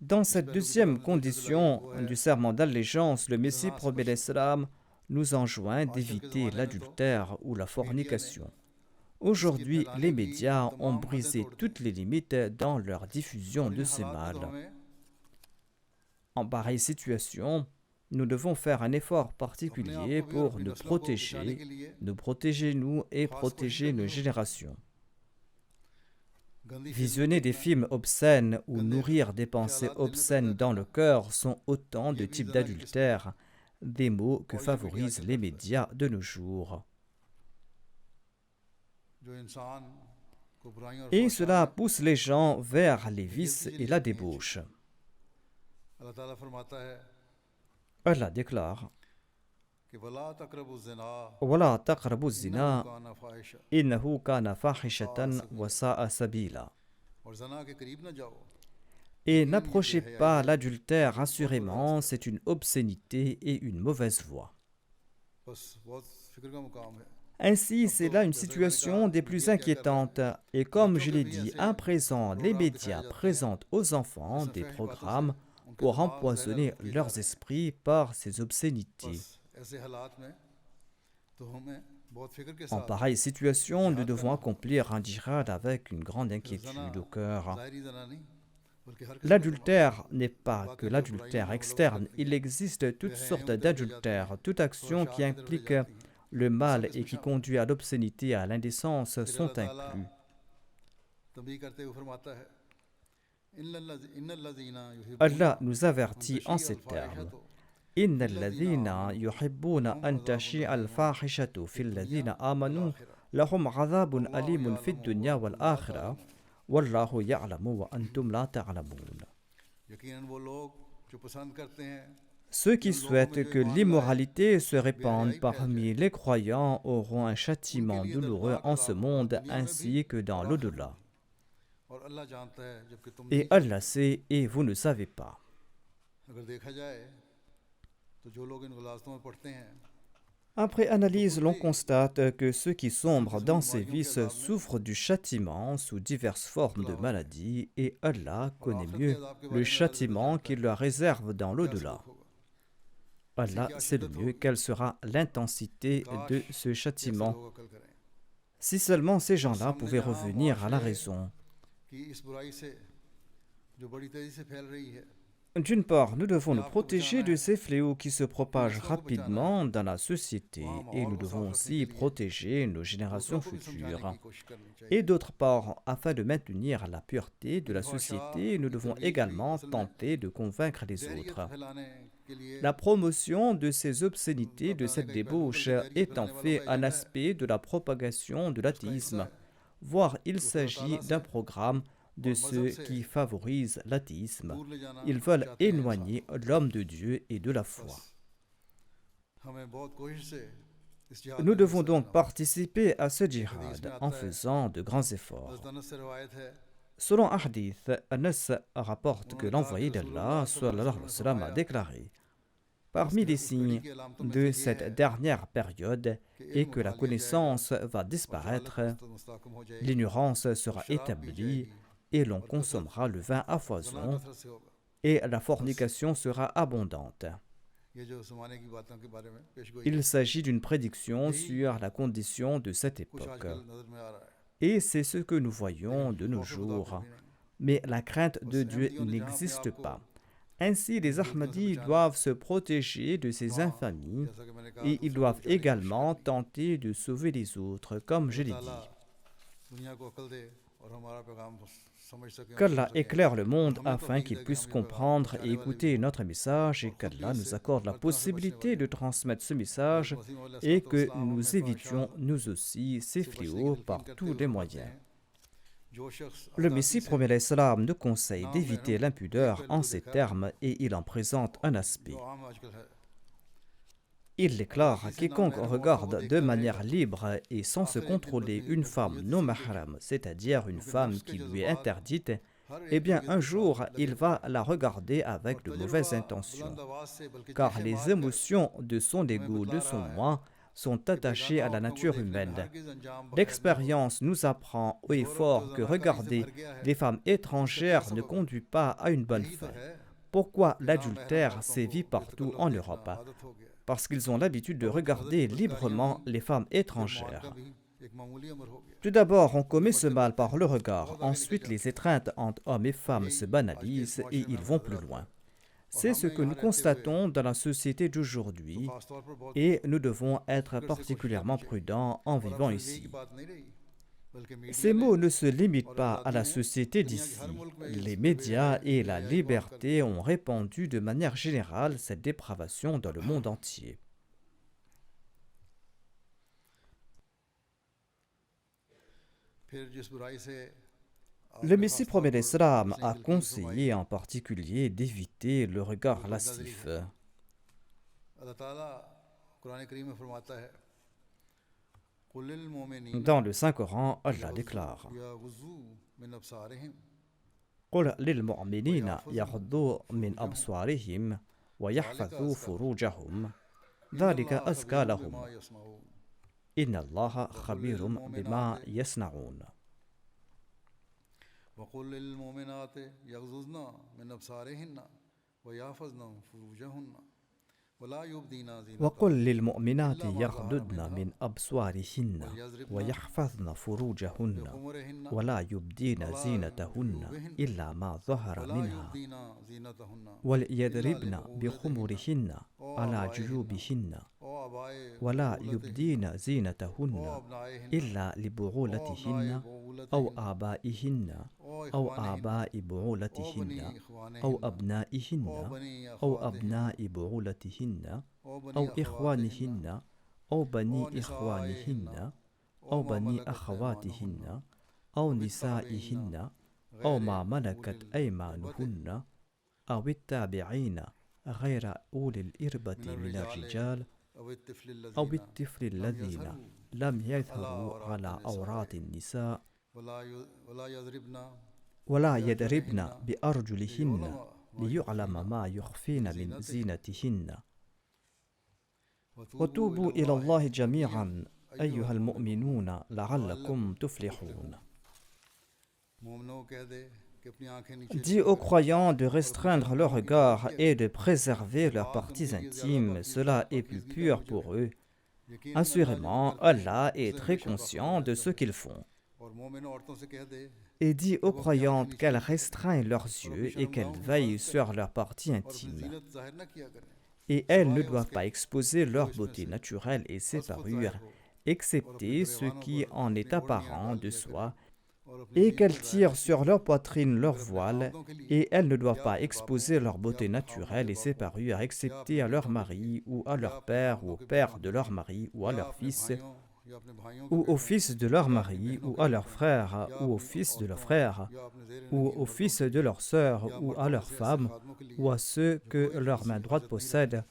Dans cette deuxième condition du serment d'allégeance, le Messie promet l'Islam nous enjoint d'éviter l'adultère ou la fornication. Aujourd'hui, les médias ont brisé toutes les limites dans leur diffusion de ces mâles. En pareille situation, nous devons faire un effort particulier pour nous protéger nous et protéger nos générations. Visionner des films obscènes ou nourrir des pensées obscènes dans le cœur sont autant de types d'adultère, des maux que favorisent les médias de nos jours. Et cela pousse les gens vers les vices et la débauche. Allah déclare وَلَا تَقْرَبُوا الزِّنَا إِنَّهُ كَانَ فَاحِشَةً وَسَاءَ سَبِيلًا. Et n'approchez pas l'adultère, assurément, c'est une obscénité et une mauvaise voie. Ainsi, c'est là une situation des plus inquiétantes. Et comme je l'ai dit, à présent, les médias présentent aux enfants des programmes pour empoisonner leurs esprits par ces obscénités. En pareille situation, nous devons accomplir un djihad avec une grande inquiétude au cœur. L'adultère n'est pas que l'adultère externe. Il existe toutes sortes d'adultères. Toute action qui implique le mal et qui conduit à l'obscénité et à l'indécence sont inclus. Allah nous avertit en ces termes. إن الذين يحبون أن تشيع الفاحشة في الذين آمنوا لهم عذاب أليم في الدنيا والآخرة والله يعلم وأنتم لا تعلمون. Ceux qui souhaitent que l'immoralité se répande parmi les croyants auront un châtiment douloureux en ce monde ainsi que dans l'au-delà. Et Allah sait et vous ne savez pas. Après analyse, l'on constate que ceux qui sombrent dans ces vices souffrent du châtiment sous diverses formes de maladies et Allah connaît mieux le châtiment qu'il leur réserve dans l'au-delà. Allah sait le mieux quelle sera l'intensité de ce châtiment. Si seulement ces gens-là pouvaient revenir à la raison. D'une part, nous devons nous protéger de ces fléaux qui se propagent rapidement dans la société et nous devons aussi protéger nos générations futures. Et d'autre part, afin de maintenir la pureté de la société, nous devons également tenter de convaincre les autres. La promotion de ces obscénités, de cette débauche, est en fait un aspect de la propagation de l'athéisme, voire il s'agit d'un programme de ceux qui favorisent l'athéisme. Ils veulent éloigner l'homme de Dieu et de la foi. Nous devons donc participer à ce djihad en faisant de grands efforts. Selon un hadith, Anas rapporte que l'envoyé d'Allah sallallahu alayhi wa sallam a déclaré: parmi les signes de cette dernière période est que la connaissance va disparaître, l'ignorance sera établie et l'on consommera le vin à foison et la fornication sera abondante. Il s'agit d'une prédiction sur la condition de cette époque. Et c'est ce que nous voyons de nos jours. Mais la crainte de Dieu n'existe pas. Ainsi, les Ahmadis doivent se protéger de ces infamies et ils doivent également tenter de sauver les autres, comme je l'ai dit. Qu'Allah éclaire le monde afin qu'il puisse comprendre et écouter notre message et qu'Allah nous accorde la possibilité de transmettre ce message et que nous évitions nous aussi ces fléaux par tous les moyens. Le Messie promet l'Islam nous conseille d'éviter l'impudeur en ces termes et il en présente un aspect. Il déclare: quiconque regarde de manière libre et sans se contrôler une femme non mahram, c'est-à-dire une femme qui lui est interdite, eh bien un jour il va la regarder avec de mauvaises intentions. Car les émotions de son ego, de son moi, sont attachés à la nature humaine. L'expérience nous apprend haut et fort que regarder les femmes étrangères ne conduit pas à une bonne fin. Pourquoi l'adultère sévit partout en Europe? Parce qu'ils ont l'habitude de regarder librement les femmes étrangères. Tout d'abord, on commet ce mal par le regard. Ensuite, les étreintes entre hommes et femmes se banalisent et ils vont plus loin. C'est ce que nous constatons dans la société d'aujourd'hui et nous devons être particulièrement prudents en vivant ici. Ces mots ne se limitent pas à la société d'ici. Les médias et la liberté ont répandu de manière générale cette dépravation dans le monde entier. Le Messie premier d'Islam a conseillé en particulier d'éviter le regard lascif. Dans le Saint-Coran, Allah déclare قُلْ لِلْمُؤْمِنِينَ يَغْضُوا مِنْ أَبْصَارِهِمْ وَيَحْفَظُوا فُرُوجَهُمْ ذَلِكَ أَزْكَى لَهُمْ إِنَّ اللَّهَ خَبِيرٌ بِمَا يَصْنَعُونَ. وقل للمؤمنات يغضضن من أبصارهن ويحفظن فروجهن وقل للمؤمنات يغضضن من أبصارهن ويحفظن فروجهن ولا يبدين زينتهن إلا ما ظهر منها وليضربن بخمرهن على جيوبهن ولا يبدين زينتهن إلا لبعولتهن أو آبائهن أو آباء بعولتهن أو أبنائهن أو أبناء بعولتهن أو إخوانهن أو بني إخوانهن أو بني أخواتهن أو نسائهن أو ما ملكت أيمانهن أو التابعين غير أولي الإربة من الرجال أو الطفل الذين لم يظهروا على عورات النساء ولا يضربن بأرجلهن ليعلم ما يخفين من زينتهن وتوبوا إلى الله جميعا أيها المؤمنون لعلكم تفلحون. Dis aux croyants de restreindre leur regard et de préserver leurs parties intimes, cela est plus pur pour eux. Assurément, Allah est très conscient de ce qu'ils font. Et dit aux croyantes qu'elles restreignent leurs yeux et qu'elles veillent sur leurs parties intimes. Et elles ne doivent pas exposer leur beauté naturelle et ses parures, excepté ce qui en est apparent de soi, et qu'elles tirent sur leur poitrine leur voile, et elles ne doivent pas exposer leur beauté naturelle et ses parures, excepté à leur mari, ou à leur père, ou au père de leur mari, ou à leur fils, ou au fils de leur mari, ou à leur frère, ou au fils de leur frère, ou au fils de leur sœur, ou à leur femme, ou à ceux que leur main droite possède,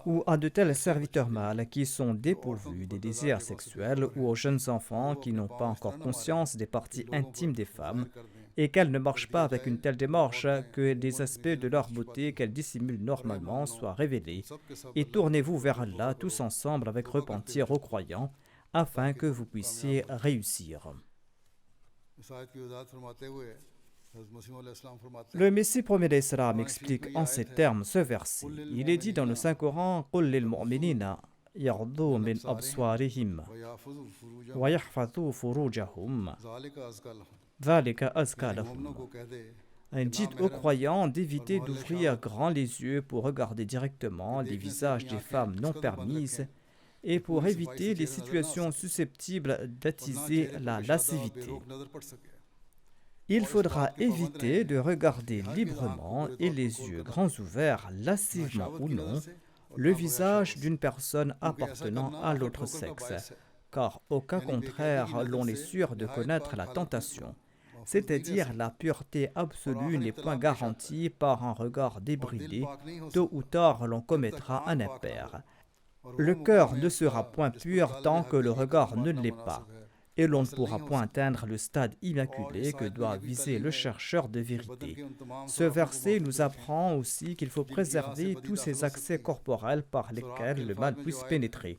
ou à de tels serviteurs mâles qui sont dépourvus des désirs sexuels, ou aux jeunes enfants qui n'ont pas encore conscience des parties intimes des femmes, et qu'elles ne marchent pas avec une telle démarche que des aspects de leur beauté qu'elles dissimulent normalement soient révélés. Et tournez-vous vers Allah tous ensemble avec repentir aux croyants, afin que vous puissiez réussir. Le Messie premier d'Islam explique en ces termes ce verset. Il est dit dans le Saint-Coran « قُلْ لِلْمُؤْمِنِينَ يَغْضُوا مِنْ أَبْصَارِهِمْ وَيَحْفَظُوا فُرُوجَهُمْ ذَلِكَ أَزْكَى لَهُمْ » Dites aux croyants d'éviter d'ouvrir grand les yeux pour regarder directement les visages des femmes non permises et pour éviter les situations susceptibles d'attiser la lascivité. Il faudra éviter de regarder librement et les yeux grands ouverts, lascivement ou non, le visage d'une personne appartenant à l'autre sexe, car au cas contraire, l'on est sûr de connaître la tentation, c'est-à-dire la pureté absolue n'est point garantie par un regard débridé, tôt ou tard l'on commettra un impair. Le cœur ne sera point pur tant que le regard ne l'est pas. Et l'on ne pourra point atteindre le stade immaculé que doit viser le chercheur de vérité. Ce verset nous apprend aussi qu'il faut préserver tous ces accès corporels par lesquels le mal puisse pénétrer.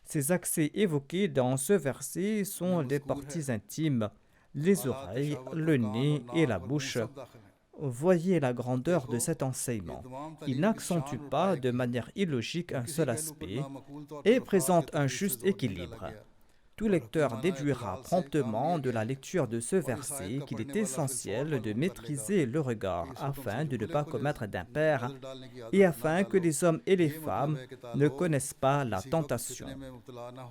Ces accès évoqués dans ce verset sont les parties intimes, les oreilles, le nez et la bouche. Voyez la grandeur de cet enseignement. Il n'accentue pas de manière illogique un seul aspect et présente un juste équilibre. Tout lecteur déduira promptement de la lecture de ce verset qu'il est essentiel de maîtriser le regard afin de ne pas commettre d'impair et afin que les hommes et les femmes ne connaissent pas la tentation.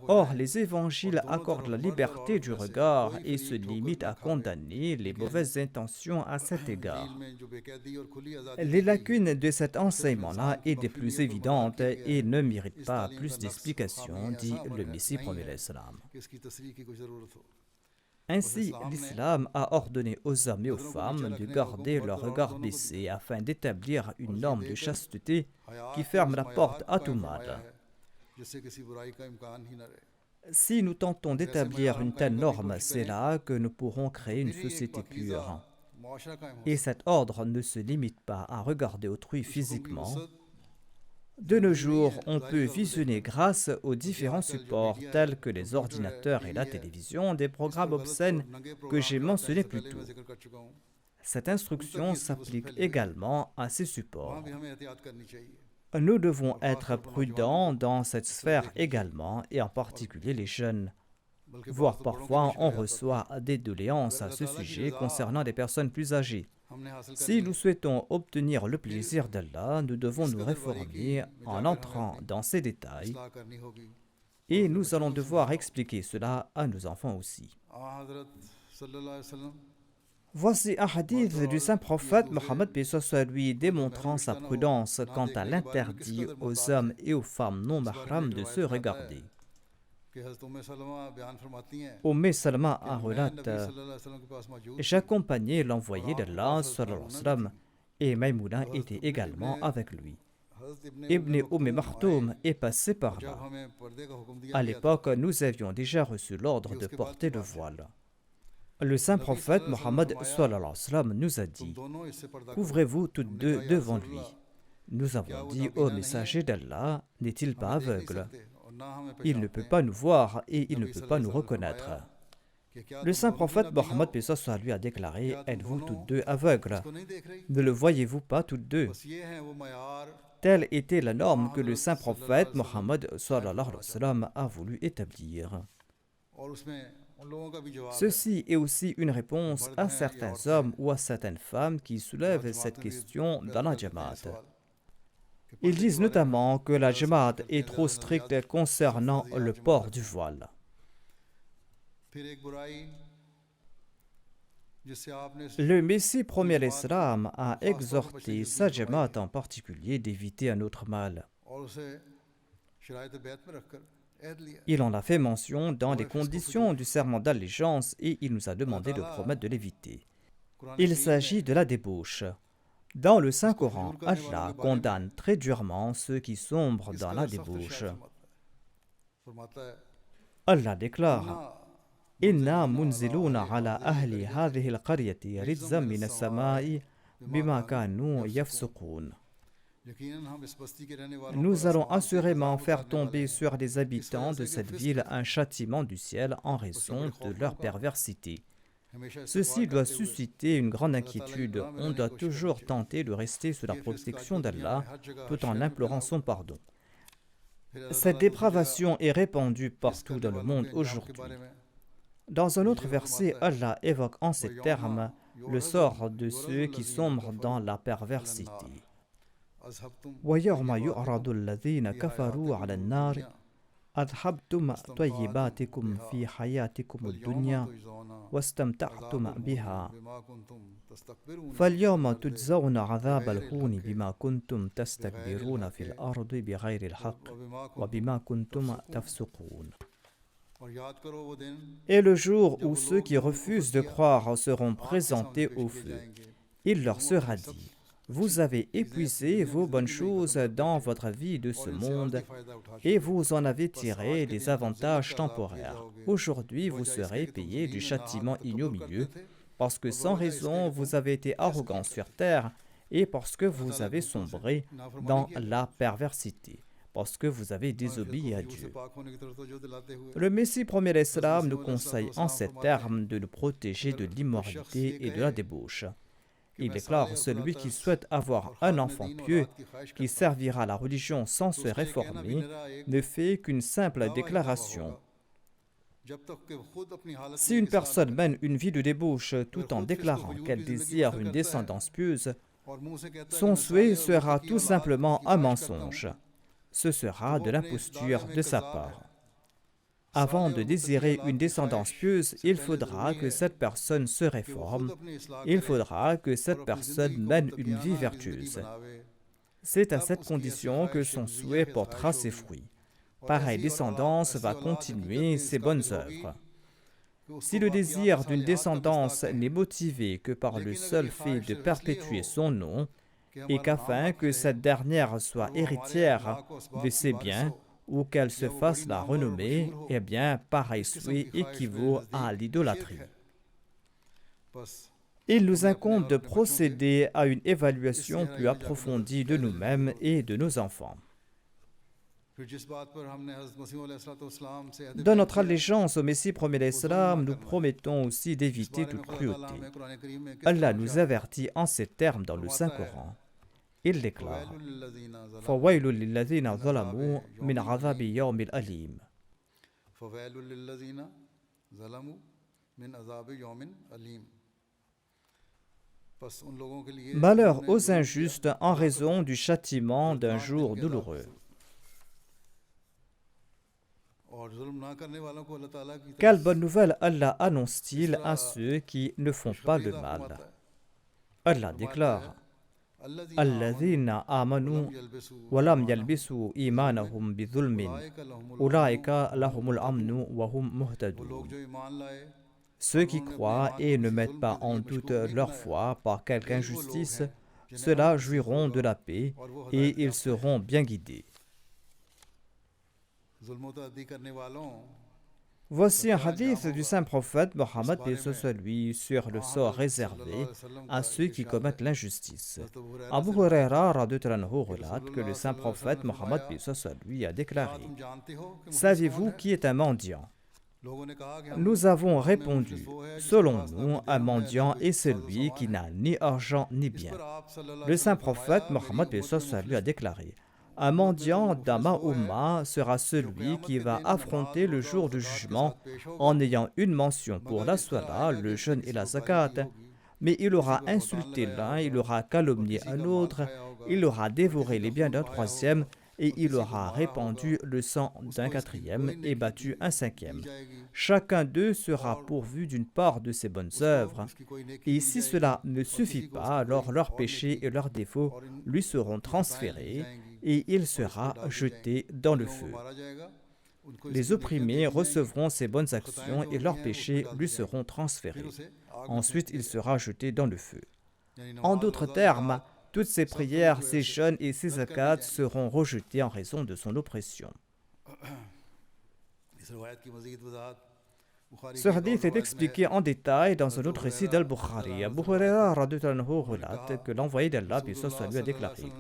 Or, les évangiles accordent la liberté du regard et se limitent à condamner les mauvaises intentions à cet égard. Les lacunes de cet enseignement-là est des plus évidentes et ne méritent pas plus d'explications, dit le Messie premier l'Islam. Ainsi, l'islam a ordonné aux hommes et aux femmes de garder leur regard baissé afin d'établir une norme de chasteté qui ferme la porte à tout mal. Si nous tentons d'établir une telle norme, c'est là que nous pourrons créer une société pure. Et cet ordre ne se limite pas à regarder autrui physiquement. De nos jours, on peut visionner grâce aux différents supports tels que les ordinateurs et la télévision des programmes obscènes que j'ai mentionnés plus tôt. Cette instruction s'applique également à ces supports. Nous devons être prudents dans cette sphère également, et en particulier les jeunes. Voire parfois on reçoit des doléances à ce sujet concernant des personnes plus âgées. Si nous souhaitons obtenir le plaisir d'Allah, nous devons nous réformer en entrant dans ces détails et nous allons devoir expliquer cela à nos enfants aussi. Voici un hadith du saint prophète Mohammed lui démontrant sa prudence quant à l'interdit aux hommes et aux femmes non mahram de se regarder. Salama relate: j'accompagnais l'envoyé d'Allah et Maïmouna était également avec lui. Ibn Maktoum est passé par là. À l'époque, nous avions déjà reçu l'ordre de porter le voile. Le saint prophète Mohammed nous a dit: couvrez-vous toutes deux devant lui. Nous avons dit: ô messager d'Allah, n'est-il pas aveugle? Il ne peut pas nous voir et il ne peut pas nous reconnaître. Le saint prophète Mohammed lui a déclaré: êtes-vous toutes deux aveugles? Ne le voyez-vous pas toutes deux? Telle était la norme que le saint prophète Mohammed a voulu établir. Ceci est aussi une réponse à certains hommes ou à certaines femmes qui soulèvent cette question dans la Jamaat. Ils disent notamment que la Jamaat est trop stricte concernant le port du voile. Le Messie premier l'Islam a exhorté sa Jamaat en particulier d'éviter un autre mal. Il en a fait mention dans les conditions du serment d'allégeance et il nous a demandé de promettre de l'éviter. Il s'agit de la débauche. Dans le Saint-Coran, Allah condamne très durement ceux qui sombrent dans la débauche. Allah déclare: Inna munziluna ala ahli hadhihi al-qaryati rizqan min as-sama'i bima kanu yafsuqun. Nous allons assurément faire tomber sur les habitants de cette ville un châtiment du ciel en raison de leur perversité. Ceci doit susciter une grande inquiétude. On doit toujours tenter de rester sous la protection d'Allah tout en implorant son pardon. Cette dépravation est répandue partout dans le monde aujourd'hui. Dans un autre verset, Allah évoque en ces termes le sort de ceux qui sombrent dans la perversité. وَيَوْمَ يُعْرَضُ الَّذِينَ كَفَرُوا عَلَى النَّارِ أَذْهَبْتُمْ طَيِّبَاتِكُمْ فِي حَيَاتِكُمُ الدُّنْيَا وَاسْتَمْتَعْتُمْ بِهَا فَالْيَوْمَ تُجْزَوْنَ عَذَابَ الْهُونِ بِمَا كُنْتُمْ تَسْتَكْبِرُونَ فِي الْأَرْضِ بِغَيْرِ الْحَقِّ وَبِمَا كُنْتُمْ تَفْسُقُونَ. Et le jour où ceux qui refusent de croire seront présentés au feu, il leur sera dit: vous avez épuisé vos bonnes choses dans votre vie de ce monde et vous en avez tiré des avantages temporaires. Aujourd'hui, vous serez payés du châtiment ignominieux parce que sans raison, vous avez été arrogants sur terre et parce que vous avez sombré dans la perversité. parce que vous avez désobéi à Dieu. Le Messie premier l'Islam nous conseille en ces termes de nous protéger de l'immoralité et de la débauche. Il déclare: celui qui souhaite avoir un enfant pieux qui servira la religion sans se réformer ne fait qu'une simple déclaration. Si une personne mène une vie de débauche tout en déclarant qu'elle désire une descendance pieuse, son souhait sera tout simplement un mensonge. Ce sera de l'imposture de sa part. Avant de désirer une descendance pieuse, il faudra que cette personne se réforme. Il faudra que cette personne mène une vie vertueuse. C'est à cette condition que son souhait portera ses fruits. Pareille descendance va continuer ses bonnes œuvres. Si le désir d'une descendance n'est motivé que par le seul fait de perpétuer son nom, et qu'afin que cette dernière soit héritière de ses biens, ou qu'elle se fasse la renommée, eh bien, pareil souhait équivaut à l'idolâtrie. Il nous incombe de procéder à une évaluation plus approfondie de nous-mêmes et de nos enfants. Dans notre allégeance au Messie premier l'Islam, nous promettons aussi d'éviter toute cruauté. Allah nous avertit en ces termes dans le Saint-Coran. Il déclare: فَوَيْلٌ لِلَّذِينَ ظَلَمُوا مِنْ عَذَابِ يَوْمٍ أَلِيمٍ. Malheur aux injustes en raison du châtiment d'un jour douloureux. Quelle bonne nouvelle Allah annonce-t-il à ceux qui ne font pas le mal? Allah déclare: الذين آمنوا ولم يلبسوا إيمانهم بظلم أولئك لهم الأمن وهم مهتدون. Ceux qui croient et ne mettent pas en doute leur foi par quelque injustice, ceux-là jouiront de la paix et ils seront bien guidés. Voici un hadith du saint prophète Mohammed lui sur le sort réservé à ceux qui commettent l'injustice. Abu Huraira relate que le saint prophète Mohammed lui a déclaré: savez-vous qui est un mendiant? Nous avons répondu: selon nous, un mendiant est celui qui n'a ni argent ni bien. Le saint prophète Mohammed lui a déclaré: un mendiant dans ma umma sera celui qui va affronter le jour du jugement en ayant une mention pour la salat, le jeûne et la zakat, mais il aura insulté l'un, il aura calomnié un autre, il aura dévoré les biens d'un troisième, et il aura répandu le sang d'un quatrième et battu un cinquième. Chacun d'eux sera pourvu d'une part de ses bonnes œuvres, et si cela ne suffit pas, alors leurs péchés et leurs défauts lui seront transférés, et il sera jeté dans le feu. Les opprimés recevront ses bonnes actions et leurs péchés lui seront transférés. Ensuite, il sera jeté dans le feu. En d'autres termes, toutes ses prières, ses jeûnes et ses zakats seront rejetés en raison de son oppression. Ce hadith est expliqué en détail dans un autre récit d'Al-Bukhari. Abu Huraira relate que l'envoyé d'Allah lui a déclaré: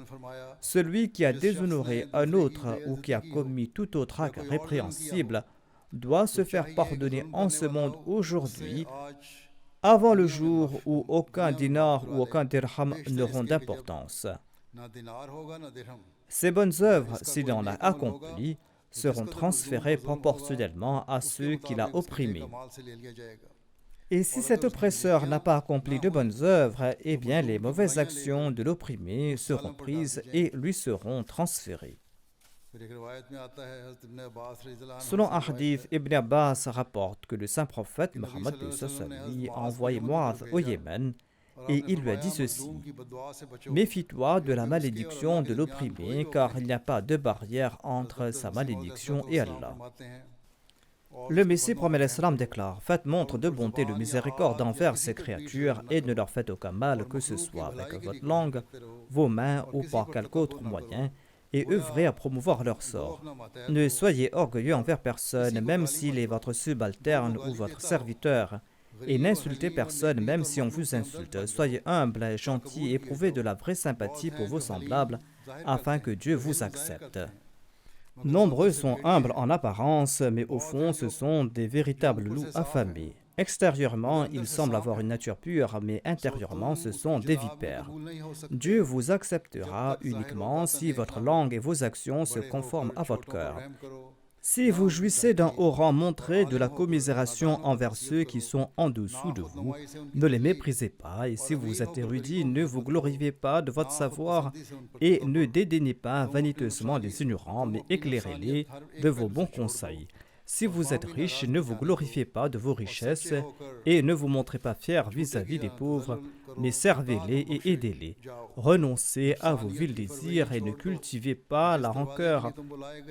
celui qui a déshonoré un autre ou qui a commis tout autre acte répréhensible doit se faire pardonner en ce monde aujourd'hui, avant le jour où aucun dinar ou aucun dirham n'auront d'importance. Ses bonnes œuvres, s'il en a accompli, seront transférés proportionnellement à ceux qu'il a opprimés. Et si cet oppresseur n'a pas accompli de bonnes œuvres, eh bien les mauvaises actions de l'opprimé seront prises et lui seront transférées. Selon un hadith, Ibn Abbas rapporte que le saint prophète Mohammed a envoyé Mu'adh au Yémen et il lui a dit ceci: méfie-toi de la malédiction de l'opprimé, car il n'y a pas de barrière entre sa malédiction et Allah. Le Messie promet l'Islam déclare: faites montre de bonté et de miséricorde envers ces créatures et ne leur faites aucun mal que ce soit avec votre langue, vos mains ou par quelque autre moyen, et œuvrez à promouvoir leur sort. Ne soyez orgueilleux envers personne, même s'il est votre subalterne ou votre serviteur, et n'insultez personne même si on vous insulte. Soyez humble, gentil et éprouvez de la vraie sympathie pour vos semblables, afin que Dieu vous accepte. Nombreux sont humbles en apparence, mais au fond, ce sont des véritables loups affamés. Extérieurement, ils semblent avoir une nature pure, mais intérieurement, ce sont des vipères. Dieu vous acceptera uniquement si votre langue et vos actions se conforment à votre cœur. Si vous jouissez d'un haut rang, montrez de la commisération envers ceux qui sont en dessous de vous. Ne les méprisez pas, et si vous êtes érudit, ne vous glorifiez pas de votre savoir et ne dédaignez pas vaniteusement les ignorants, mais éclairez-les de vos bons conseils. Si vous êtes riche, ne vous glorifiez pas de vos richesses et ne vous montrez pas fiers vis-à-vis des pauvres, mais servez-les et aidez-les. Renoncez à vos vils désirs et ne cultivez pas la rancœur.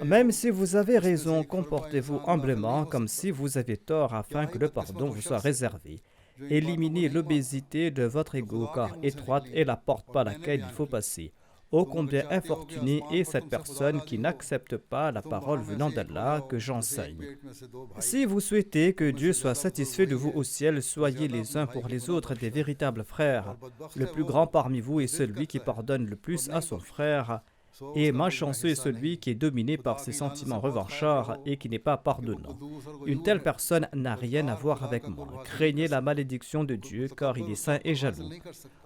Même si vous avez raison, comportez-vous humblement comme si vous avez tort afin que le pardon vous soit réservé. Éliminez l'obésité de votre ego, car étroite est la porte par laquelle il faut passer. Ô combien infortunée est cette personne qui n'accepte pas la parole venant d'Allah que j'enseigne. Si vous souhaitez que Dieu soit satisfait de vous au ciel, soyez les uns pour les autres des véritables frères. Le plus grand parmi vous est celui qui pardonne le plus à son frère, et malchanceux est celui qui est dominé par ses sentiments revanchards et qui n'est pas pardonnant. Une telle personne n'a rien à voir avec moi. Craignez la malédiction de Dieu, car il est saint et jaloux.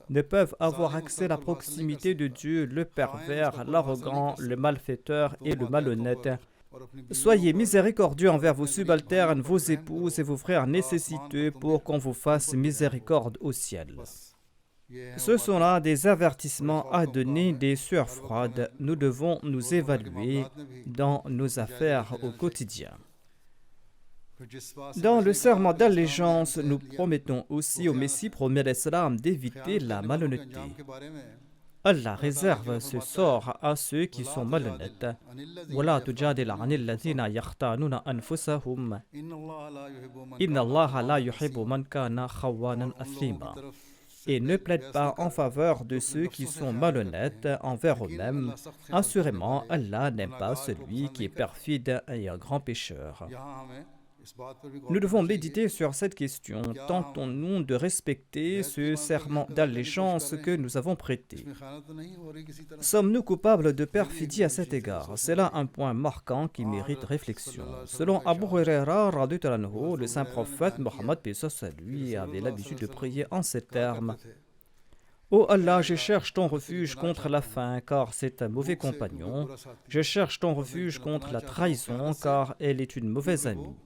Ne peuvent avoir accès à la proximité de Dieu le pervers, l'arrogant, le malfaiteur et le malhonnête. Soyez miséricordieux envers vos subalternes, vos épouses et vos frères nécessiteux pour qu'on vous fasse miséricorde au ciel. Ce sont là des avertissements à donner, des sueurs froides. Nous devons nous évaluer dans nos affaires au quotidien. Dans le serment d'allégeance, nous promettons aussi au Messie premier l'Islam d'éviter la malhonnêteté. Allah réserve ce sort à ceux qui sont malhonnêtes. وَلَا تُجَادِلْ عَنِ الَّذِينَ يَخْتَانُونَ أَنفُسَهُمْ إِنَّ اللَّهَ لَا يُحِبُّ مَنْ كَانَ خَوَّانًا أَثِيمًا. Et ne plaide pas en faveur de ceux qui sont malhonnêtes envers eux-mêmes. Assurément, Allah n'aime pas celui qui est perfide et un grand pécheur. Nous devons méditer sur cette question. Tentons-nous de respecter ce serment d'allégeance que nous avons prêté. Sommes-nous coupables de perfidie à cet égard? C'est là un point marquant qui mérite réflexion. Selon Abu Huraira, le saint prophète Mohammed lui avait l'habitude de prier en ces termes. Ô Allah, je cherche ton refuge contre la faim, car c'est un mauvais compagnon. Je cherche ton refuge contre la trahison, car elle est une mauvaise amie.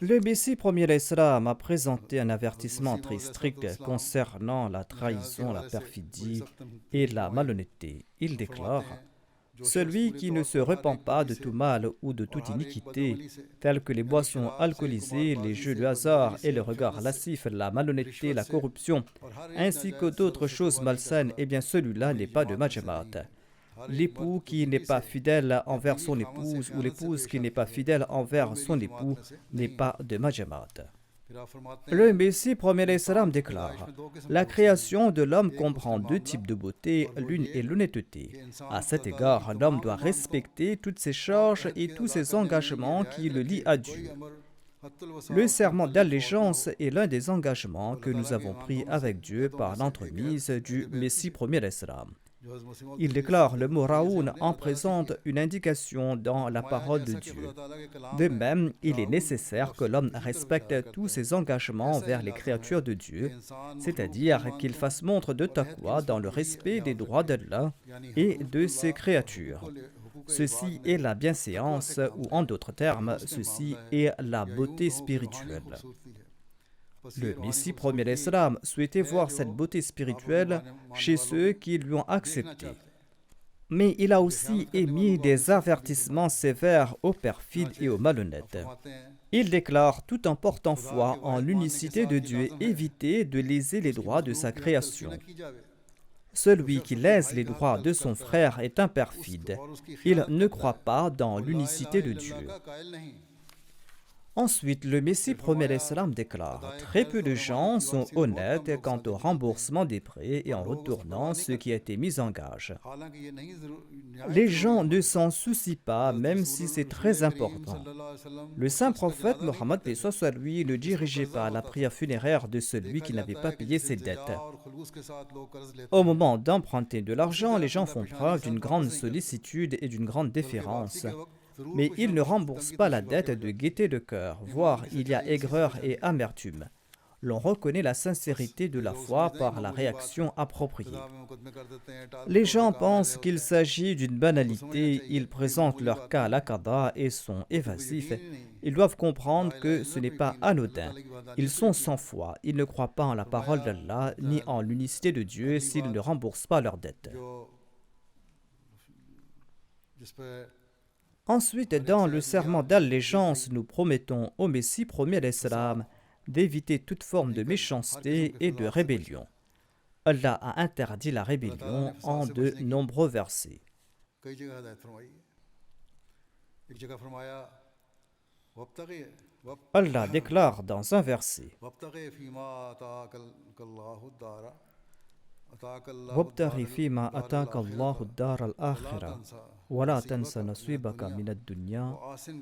Le Messie premier l'Islam a présenté un avertissement très strict concernant la trahison, la perfidie et la malhonnêteté. Il déclare: celui qui ne se repent pas de tout mal ou de toute iniquité, tels que les boissons alcoolisées, les jeux de hasard et le regard lascif, la malhonnêteté, la corruption, ainsi que d'autres choses malsaines, eh bien celui-là n'est pas de Majamat. L'époux qui n'est pas fidèle envers son épouse ou l'épouse qui n'est pas fidèle envers son époux n'est pas de Majamat. Le Messie premier l'Islam déclare: la création de l'homme comprend deux types de beauté, l'une est l'honnêteté. À cet égard, l'homme doit respecter toutes ses charges et tous ses engagements qui le lient à Dieu. Le serment d'allégeance est l'un des engagements que nous avons pris avec Dieu par l'entremise du Messie premier l'Islam. Il déclare: le mot Raoun en présente une indication dans la parole de Dieu. De même, il est nécessaire que l'homme respecte tous ses engagements envers les créatures de Dieu, c'est-à-dire qu'il fasse montre de taqwa dans le respect des droits d'Allah et de ses créatures. Ceci est la bienséance, ou en d'autres termes, ceci est la beauté spirituelle. Le Messie premier l'Islam souhaitait voir cette beauté spirituelle chez ceux qui lui ont accepté. Mais il a aussi émis des avertissements sévères aux perfides et aux malhonnêtes. Il déclare: tout en portant foi en l'unicité de Dieu, évitez de léser les droits de sa création. Celui qui lèse les droits de son frère est un perfide. Il ne croit pas dans l'unicité de Dieu. Ensuite, le Messie premier l'Islam déclare: très peu de gens sont honnêtes quant au remboursement des prêts et en retournant ce qui a été mis en gage. Les gens ne s'en soucient pas, même si c'est très important. Le saint prophète Mohammed paix soit lui ne dirigeait pas la prière funéraire de celui qui n'avait pas payé ses dettes. Au moment d'emprunter de l'argent, les gens font preuve d'une grande sollicitude et d'une grande déférence. Mais ils ne remboursent pas la dette de gaieté de cœur, voire il y a aigreur et amertume. L'on reconnaît la sincérité de la foi par la réaction appropriée. Les gens pensent qu'il s'agit d'une banalité, ils présentent leur cas à l'aqada et sont évasifs. Ils doivent comprendre que ce n'est pas anodin. Ils sont sans foi, ils ne croient pas en la parole d'Allah ni en l'unicité de Dieu s'ils ne remboursent pas leurs dettes. Ensuite, dans le serment d'allégeance, nous promettons au Messie premier l'Islam d'éviter toute forme de méchanceté et de rébellion. Allah a interdit la rébellion en de nombreux versets. Allah déclare dans un verset: وابتغ فيما أتاك الله الدار الآخرة ولا تنس نصيبك من الدنيا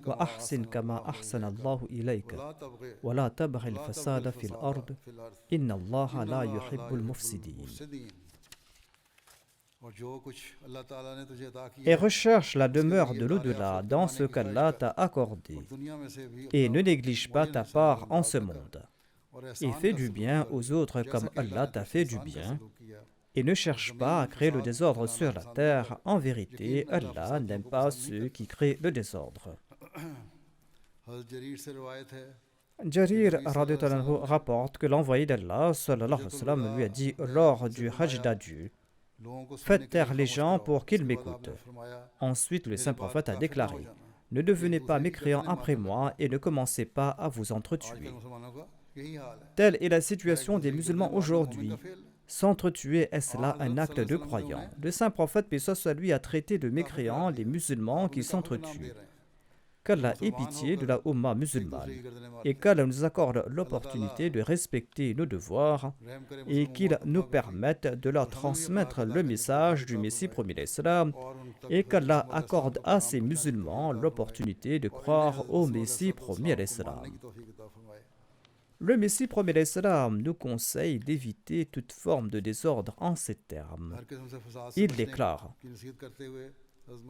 وأحسن كما أحسن الله إليك ولا تبغ الفساد في الأرض إن الله لا يحب المفسدين. Et recherche la demeure de l'au-delà dans ce qu'Allah t'a accordé, et ne néglige pas ta part en ce monde. Et fais du bien aux autres comme Allah t'a fait du bien, et ne cherche pas à créer le désordre sur la terre. En vérité, Allah n'aime pas ceux qui créent le désordre. Jarir radhiyallahu anhu rapporte que l'envoyé d'Allah sallallahu alayhi wa sallam lui a dit lors du Hajj d'adieu: faites taire les gens pour qu'ils m'écoutent. Ensuite, le saint prophète a déclaré: ne devenez pas mécréants après moi et ne commencez pas à vous entretuer. Telle est la situation des musulmans aujourd'hui. S'entretuer, est-ce là un acte de croyant? Le saint prophète paix soit sur lui a traité de mécréants les musulmans qui s'entretuent. Qu'Allah ait pitié de la Ummah musulmane et qu'Allah nous accorde l'opportunité de respecter nos devoirs et qu'il nous permette de leur transmettre le message du Messie premier l'Islam et qu'Allah accorde à ces musulmans l'opportunité de croire au Messie premier l'Islam. Le Messie premier l'Islam nous conseille d'éviter toute forme de désordre en ces termes. Il déclare: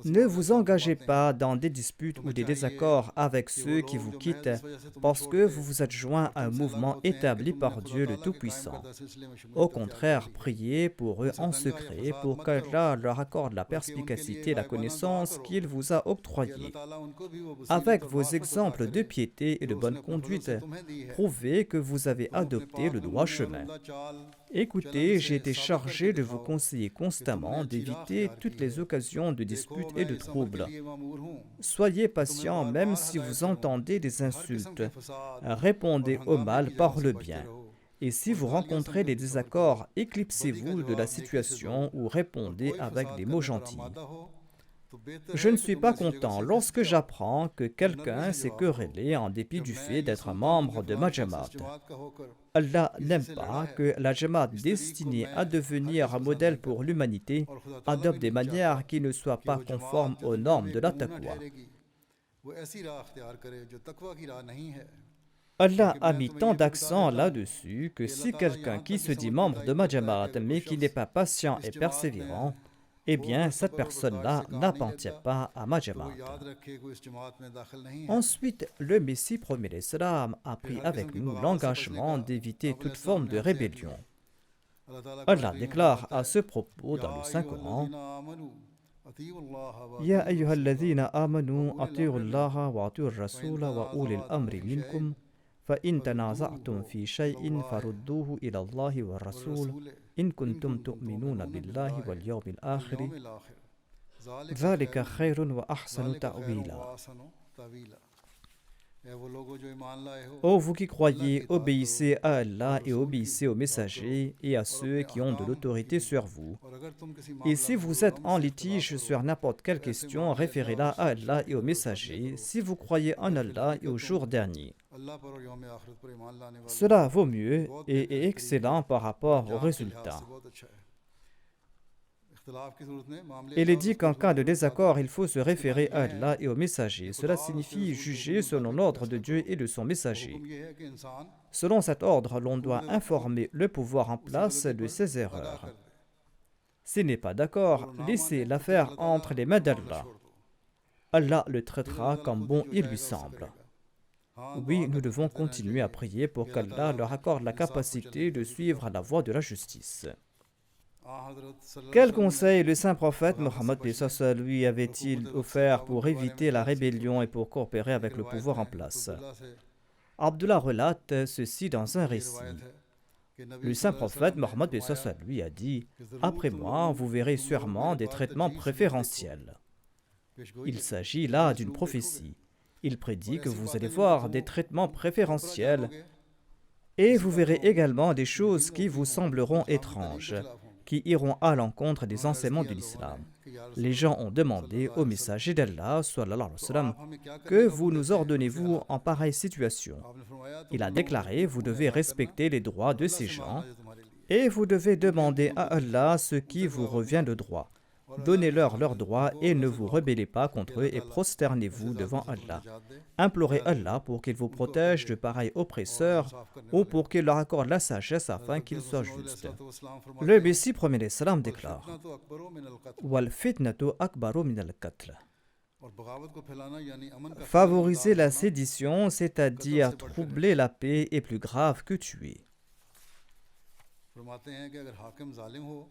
ne vous engagez pas dans des disputes ou des désaccords avec ceux qui vous quittent parce que vous vous êtes joints à un mouvement établi par Dieu le Tout-Puissant. Au contraire, priez pour eux en secret pour qu'Allah leur accorde la perspicacité et la connaissance qu'il vous a octroyée. Avec vos exemples de piété et de bonne conduite, prouvez que vous avez adopté le droit chemin. Écoutez, j'ai été chargé de vous conseiller constamment d'éviter toutes les occasions de disputes et de troubles. Soyez patients même si vous entendez des insultes. Répondez au mal par le bien. Et si vous rencontrez des désaccords, éclipsez-vous de la situation ou répondez avec des mots gentils. Je ne suis pas content lorsque j'apprends que quelqu'un s'est querellé en dépit du fait d'être un membre de ma Jamaat. Allah n'aime pas que la Jamaat destinée à devenir un modèle pour l'humanité adopte des manières qui ne soient pas conformes aux normes de la taqwa. Allah a mis tant d'accent là-dessus que si quelqu'un qui se dit membre de ma Jamaat mais qui n'est pas patient et persévérant, eh bien, cette personne-là n'appartient pas à ma Jamaat. Ensuite, le Messie premier l'Islam a pris avec nous l'engagement d'éviter toute forme de rébellion. Allah déclare à ce propos dans le Saint-Coran: Ya ayyuhalladhina amanu ati'u Allaha wa ati'u ar-rasula wa ulil amri minkum fa in tanaza'tum fi shay'in farudduhu ila Allahi wa ar-rasul in kuntum tu'minuna billahi wal yawmil akhir dhalika khayrun wa ahsanu ta'wila. Ô vous qui croyez, obéissez à Allah et obéissez aux messagers et à ceux qui ont de l'autorité sur vous. Et si vous êtes en litige sur n'importe quelle question, référez-la à Allah et aux messagers, si vous croyez en Allah et au jour dernier. Cela vaut mieux et est excellent par rapport aux résultats. Il est dit qu'en cas de désaccord, il faut se référer à Allah et aux messagers. Cela signifie juger selon l'ordre de Dieu et de son messager. Selon cet ordre, l'on doit informer le pouvoir en place de ses erreurs. S'il n'est pas d'accord, laissez l'affaire entre les mains d'Allah. Allah le traitera comme bon il lui semble. Oui, nous devons continuer à prier pour qu'Allah leur accorde la capacité de suivre la voie de la justice. Quel conseil le saint prophète Mohammed lui avait-il offert pour éviter la rébellion et pour coopérer avec le pouvoir en place? Abdullah relate ceci dans un récit. Le saint prophète Mohammed lui a dit « Après moi, vous verrez sûrement des traitements préférentiels. » Il s'agit là d'une prophétie. Il prédit que vous allez voir des traitements préférentiels et vous verrez également des choses qui vous sembleront étranges, qui iront à l'encontre des enseignements de l'islam. Les gens ont demandé au messager d'Allah, sallallahu alayhi wa sallam, que vous nous ordonnez-vous en pareille situation? Il a déclaré, vous devez respecter les droits de ces gens et vous devez demander à Allah ce qui vous revient de droit. Donnez-leur leurs droits et ne vous rebellez pas contre eux et prosternez-vous devant Allah. Implorez Allah pour qu'il vous protège de pareils oppresseurs ou pour qu'il leur accorde la sagesse afin qu'ils soient justes. Le Messie premier l'Islam déclare Wal fitnatu akbaru min al-qatl. Favoriser la sédition, c'est-à-dire troubler la paix, est plus grave que tuer.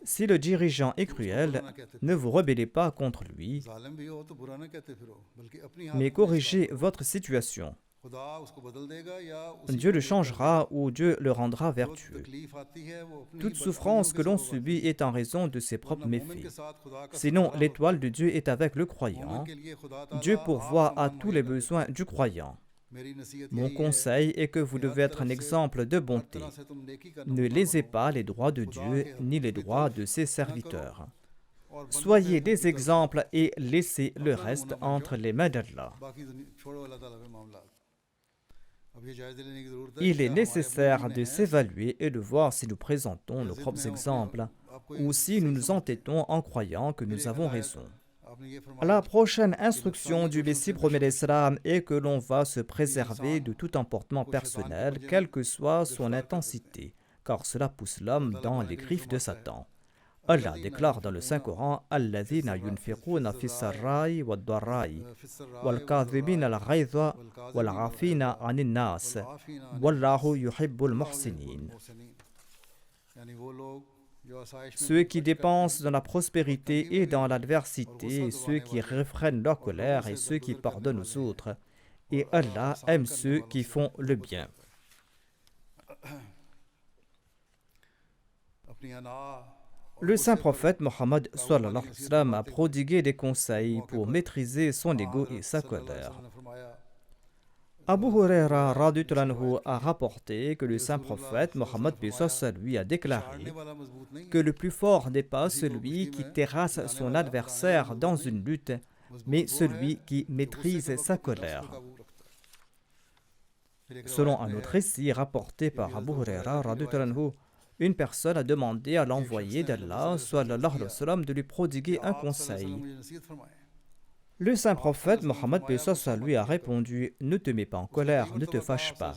Si le dirigeant est cruel, ne vous rebellez pas contre lui, mais corrigez votre situation. Dieu le changera ou Dieu le rendra vertueux. Toute souffrance que l'on subit est en raison de ses propres méfaits. Sinon, l'étoile de Dieu est avec le croyant. Dieu pourvoit à tous les besoins du croyant. Mon conseil est que vous devez être un exemple de bonté. Ne lésez pas les droits de Dieu ni les droits de ses serviteurs. Soyez des exemples et laissez le reste entre les mains d'Allah. Il est nécessaire de s'évaluer et de voir si nous présentons nos propres exemples ou si nous nous entêtons en croyant que nous avons raison. La prochaine instruction du Messie promet l'Islam est que l'on va se préserver de tout emportement personnel, quelle que soit son intensité, car cela pousse l'homme dans les griffes de Satan. Allah déclare dans le Saint-Coran Alladhina yunfiquna fis sarra'i wad darra'i wal kadhibina al ghayza wal 'afina 'anil nas wallahu yuhibbul muhsinin. Ceux qui dépensent dans la prospérité et dans l'adversité, ceux qui réfrènent leur colère et ceux qui pardonnent aux autres. Et Allah aime ceux qui font le bien. Le saint prophète Mohammed sallallahu alayhi wa sallam a prodigué des conseils pour maîtriser son ego et sa colère. Abu Huraira radhiyallahu anhu a rapporté que le saint prophète Mohammed lui a déclaré que le plus fort n'est pas celui qui terrasse son adversaire dans une lutte, mais celui qui maîtrise sa colère. Selon un autre récit rapporté par Abu Huraira radhiyallahu anhu, une personne a demandé à l'envoyé d'Allah sallallahu alayhi wa sallam de lui prodiguer un conseil. Le saint prophète Mohammed lui a répondu « Ne te mets pas en colère, ne te fâche pas ».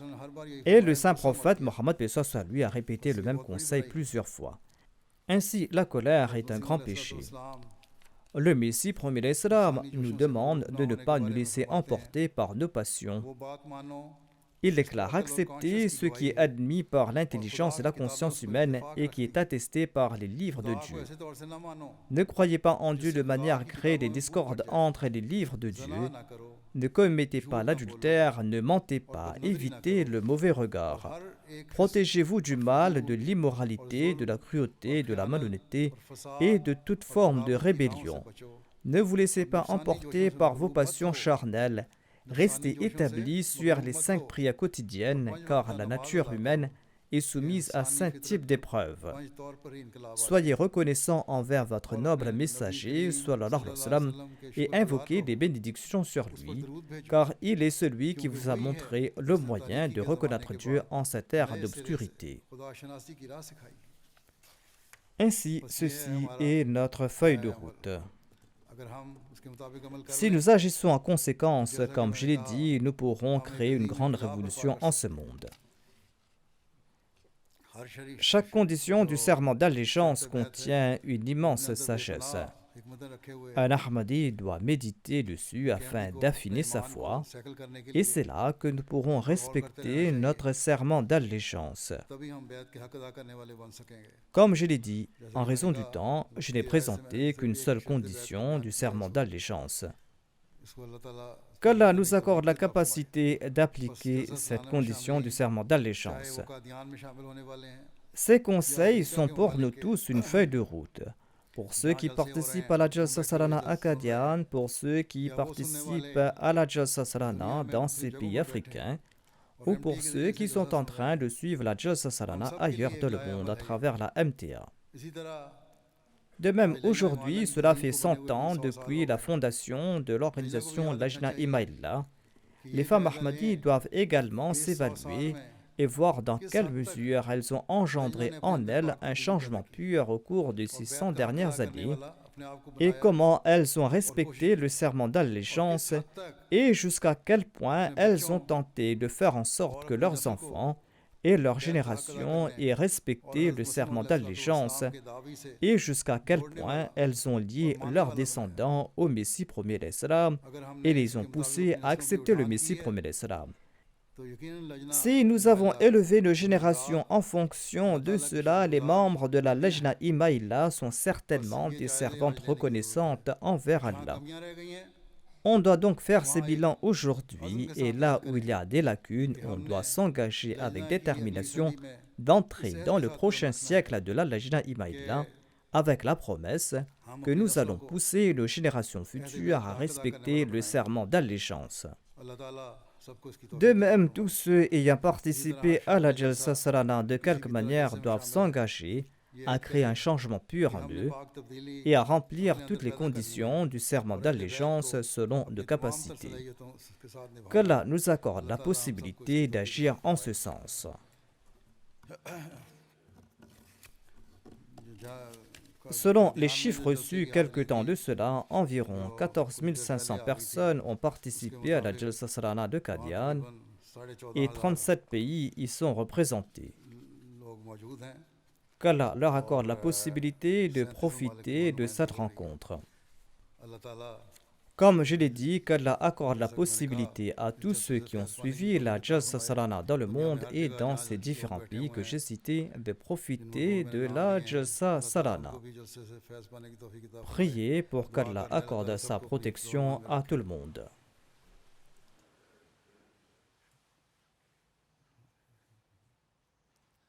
Et le saint prophète Mohammed lui a répété le même conseil plusieurs fois. Ainsi, la colère est un grand péché. Le Messie premier l'Islam nous demande de ne pas nous laisser emporter par nos passions. Il déclare accepter ce qui est admis par l'intelligence et la conscience humaine et qui est attesté par les livres de Dieu. Ne croyez pas en Dieu de manière à créer des discordes entre les livres de Dieu. Ne commettez pas l'adultère, ne mentez pas, évitez le mauvais regard. Protégez-vous du mal, de l'immoralité, de la cruauté, de la malhonnêteté et de toute forme de rébellion. Ne vous laissez pas emporter par vos passions charnelles, restez établis sur les 5 prières quotidiennes, car la nature humaine est soumise à 5 types d'épreuves. Soyez reconnaissants envers votre noble messager, sallallahu alayhi wa sallam, et invoquez des bénédictions sur lui, car il est celui qui vous a montré le moyen de reconnaître Dieu en cette ère d'obscurité. Ainsi, ceci est notre feuille de route. Si nous agissons en conséquence, comme je l'ai dit, nous pourrons créer une grande révolution en ce monde. Chaque condition du serment d'allégeance contient une immense sagesse. Un Ahmadi doit méditer dessus afin d'affiner sa foi, et c'est là que nous pourrons respecter notre serment d'allégeance. Comme je l'ai dit, en raison du temps, je n'ai présenté qu'une seule condition du serment d'allégeance. Qu'Allah nous accorde la capacité d'appliquer cette condition du serment d'allégeance. Ces conseils sont pour nous tous une feuille de route. Pour ceux qui participent à la Jalsa Salana à Qadian, pour ceux qui participent à la Jalsa Salana dans ces pays africains, ou pour ceux qui sont en train de suivre la Jalsa Salana ailleurs dans le monde à travers la MTA. De même, aujourd'hui, cela fait 100 ans depuis la fondation de l'organisation Lajna Imaillah. Les femmes Ahmadis doivent également s'évaluer et voir dans quelle mesure elles ont engendré en elles un changement pur au cours de ces 100 dernières années et comment elles ont respecté le serment d'allégeance et jusqu'à quel point elles ont tenté de faire en sorte que leurs enfants et leur génération aient respecté le serment d'allégeance et jusqu'à quel point elles ont lié leurs descendants au Messie premier d'Islam et les ont poussés à accepter le Messie premier d'Islam. Si nous avons élevé nos générations en fonction de cela, les membres de la Lajna Imaillah sont certainement des servantes reconnaissantes envers Allah. On doit donc faire ces bilans aujourd'hui et là où il y a des lacunes, on doit s'engager avec détermination d'entrer dans le prochain siècle de la Lajna Imaillah avec la promesse que nous allons pousser nos générations futures à respecter le serment d'allégeance. De même, tous ceux ayant participé à la Jalsa Salana de quelque manière doivent s'engager à créer un changement pur en eux et à remplir toutes les conditions du serment d'allégeance selon nos capacités. Qu'Allah nous accorde la possibilité d'agir en ce sens. Selon les chiffres reçus quelque temps de cela, environ 14 500 personnes ont participé à la Jalsa Salana de Qadian et 37 pays y sont représentés. Qu'Allah leur accorde la possibilité de profiter de cette rencontre. Comme je l'ai dit, qu'Allah accorde la possibilité à tous ceux qui ont suivi la Jalsa Salana dans le monde et dans ces différents pays que j'ai cités de profiter de la Jalsa Salana. Priez pour qu'Allah accorde sa protection à tout le monde.